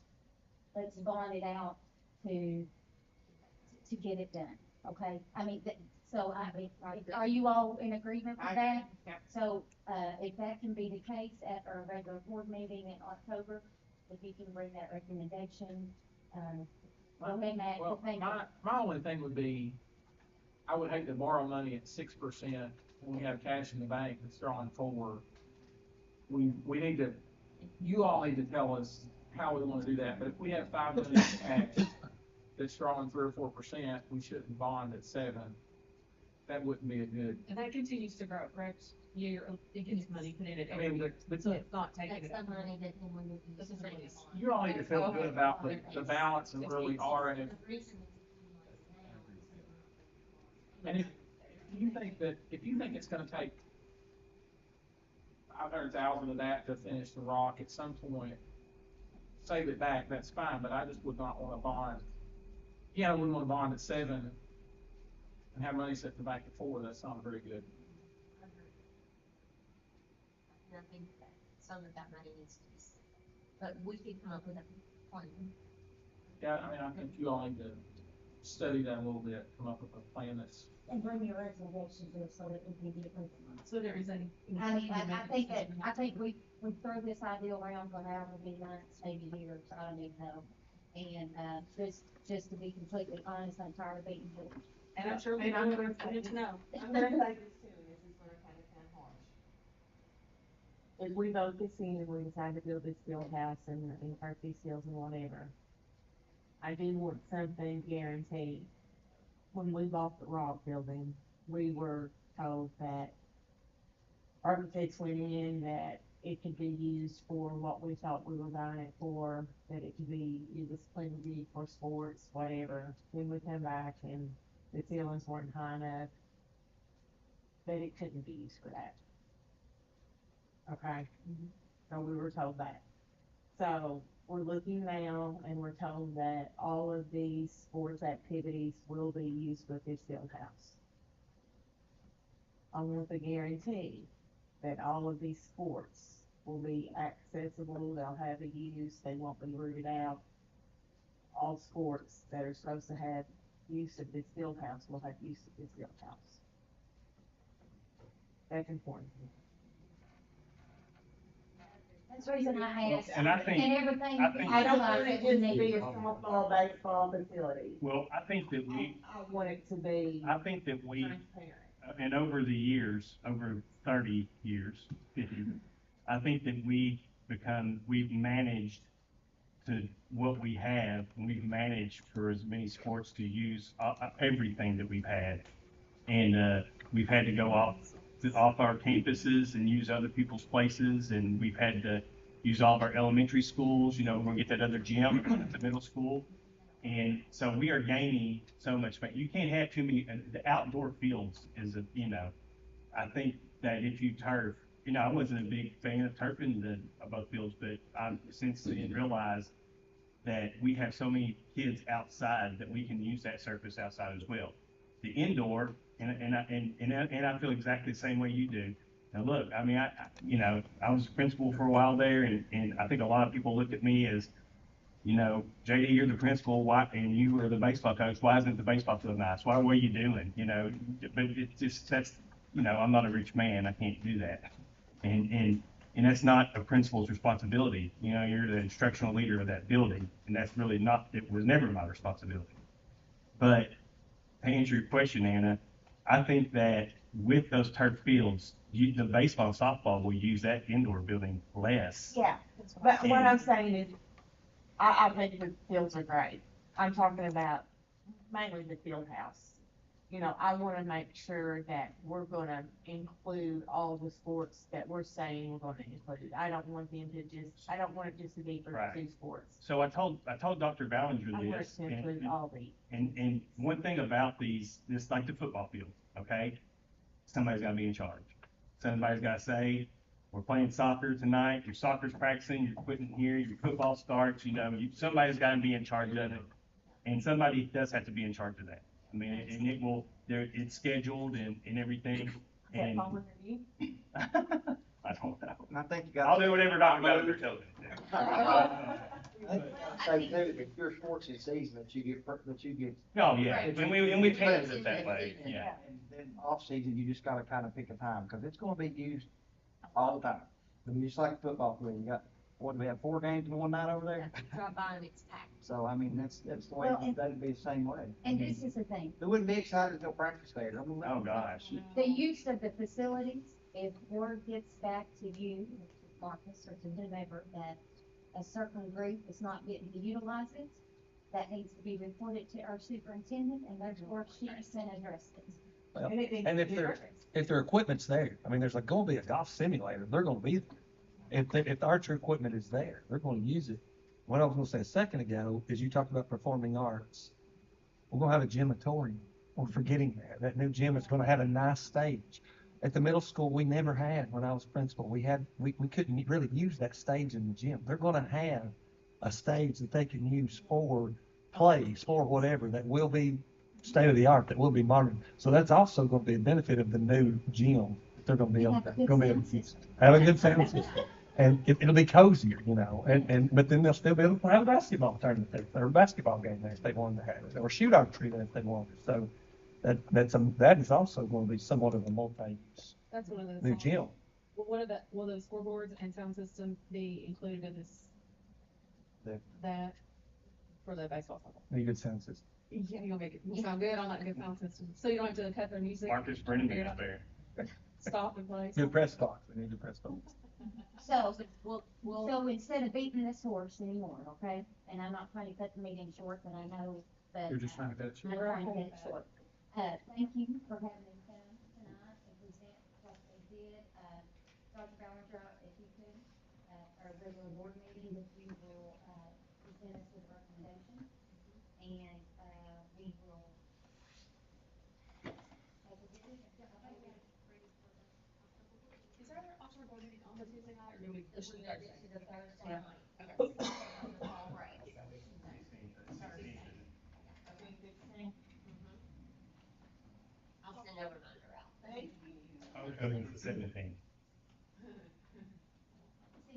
let's bond it out to get it done, okay? I mean, so are you all in agreement with that? Yeah. So, if that can be the case at our regular board meeting in October, if you can bring that recommendation, go ahead, Matt, Well, thank you. my only thing would be, I would hate to borrow money at 6% when we have cash in the bank that's drawing 4. We need to, you all need to tell us how we want to do that, but if we have 5 million cash that's drawing 3 or 4%, we shouldn't bond at 7. That wouldn't be a good. And that continues to grow, correct? It gets money put in it I every mean, year, but so it's not taking That's it the out. money that we would This use. is release. You all need to feel good about the balance and where we are, and The reason if you think it's gonna take 500,000 of that to finish the rock at some point, save it back, that's fine, but I just would not wanna bond. Yeah, I wouldn't wanna bond at 7 and have money set in the bank at 4, that's not very good. I think that some of that money needs to be spent, but we could come up with a plan. Yeah, I mean, I think you all need to study that a little bit, come up with a plan that's. And bring your recommendation to us so that we can get it. So there is any. I mean, I think we throw this idea around for however many months, maybe years, I don't even know. And, just to be completely honest, I'm tired of beating the. And I'm sure people are excited to know. I'm gonna say this too, and this is gonna kind of sound harsh. If we vote this in and we decide to build this field house and hurt these fields and whatever, I do want something guaranteed. When we bought the Rock building, we were told that architects went in, that it could be used for what we thought we were buying it for, that it could be, it was plenty big for sports, whatever. Then we come back and the ceilings weren't high enough, that it couldn't be used for that. Okay? So we were told that. So we're looking now and we're told that all of these sports activities will be used with this field house. I want the guarantee that all of these sports will be accessible, they'll have a use, they won't be rooted out. All sports that are supposed to have use of this field house will have use of this field house. That's important to me. That's the reason I asked, And I think- and everything. I think- I don't want it just to be a Oh, softball, baseball facility. Well, I think that we, I want it to be I think that we, transparent. and over the years, over 30 years, 50, I think that we've managed to what we have, and we've managed for as many sports to use everything that we've had. And we've had to go off our campuses and use other people's places, and we've had to use all of our elementary schools, we're gonna get that other gym at the middle school. And so we are gaining so much, but you can't have too many, the outdoor fields is I think that if you turf, I wasn't a big fan of turfing both fields, but I've since then realized that we have so many kids outside that we can use that surface outside as well. The indoor, and I feel exactly the same way you do. Now look, I mean, I was a principal for a while there, and I think a lot of people look at me as, JD, you're the principal, why, and you were the baseball coach, why isn't the baseball field nice? What are you doing? But it's just, I'm not a rich man, I can't do that. And that's not a principal's responsibility. You're the instructional leader of that building, and that's really it was never my responsibility. But to answer your question, Anna, I think that with those turf fields, the baseball and softball will use that indoor building less. Yeah, but what I'm saying is, I think the fields are great. I'm talking about mainly the field house. I wanna make sure that we're gonna include all the sports that we're saying we're gonna include. I don't want I don't want it just to be for Right. 2 sports. So I told Dr. Ballinger I want it this, to include all these. and one thing about these, just like the football field, okay? Somebody's gotta be in charge. Somebody's gotta say, we're playing soccer tonight, your soccer's practicing, you're quitting here, your football starts, somebody's gotta be in charge of it. And somebody does have to be in charge of that. I mean, and it's scheduled and everything, and. Falling on you? I don't know. And I think you got. I'll do whatever Dr. Ballinger tells me. Say too, if your sports in season that you get. Oh, yeah, Right. and we planned it that way, yeah. And then off season, you just gotta kind of pick a time, cause it's gonna be used all the time. I mean, just like football field, you got, what, do we have 4 games in one night over there? Drop by and it's packed. So, I mean, that's the way, Well, and- that'd be the same way. And this is the thing, They wouldn't be excited until practice day. I mean, Oh, gosh. the use of the facilities, if word gets back to you, to Marcus, or to whomever, that a certain group is not getting to utilize it, that needs to be reported to our superintendent, and therefore she can address it. Well, And it needs and to if be their addressed. equipment's there, I mean, there's gonna be a golf simulator, they're gonna be there. If the archery equipment is there, they're gonna use it. What I was gonna say a second ago is you talked about performing arts. We're gonna have a gymatorium. We're forgetting that. That new gym is gonna have a nice stage. At the middle school, we never had, when I was principal, we couldn't really use that stage in the gym. They're gonna have a stage that they can use for plays, for whatever, that will be state of the art, that will be modern. So that's also gonna be a benefit of the new gym. They're gonna be able Have a good to sound system. have a good sound system. And it'll be cozier, but then they'll still be able to have a basketball tournament there, or a basketball game there if they wanted to have it, or shoot archery there if they wanted. So that is also going to be somewhat of a multi-use That's one of those. new gym. Will those scoreboards and sound system be included in this? The- That, for the baseball softball? Need a good sound system. Yeah, you'll make it sound good on that good sound system, so you don't have to cut their music. Marcus Brennan out there. Stop and play. Good press box. We need a press box. So, We'll so instead of beating this horse anymore, okay, and I'm not trying to cut the meeting short, but I know that. You're just trying to cut it I'm short. trying to cut it short. Thank you for having them come tonight and present what they did. Dr. Ballinger, if you could, our regular board meeting, if you will, present us with a recommendation, and, we will. Is our October board meeting on the Tuesday night, or do we push it back to the Thursday? I'll send over reminder out. Thank you. I was going to 17. So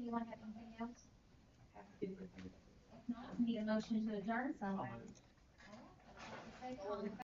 you want to have anything else? If not, need a motion to adjourn, so.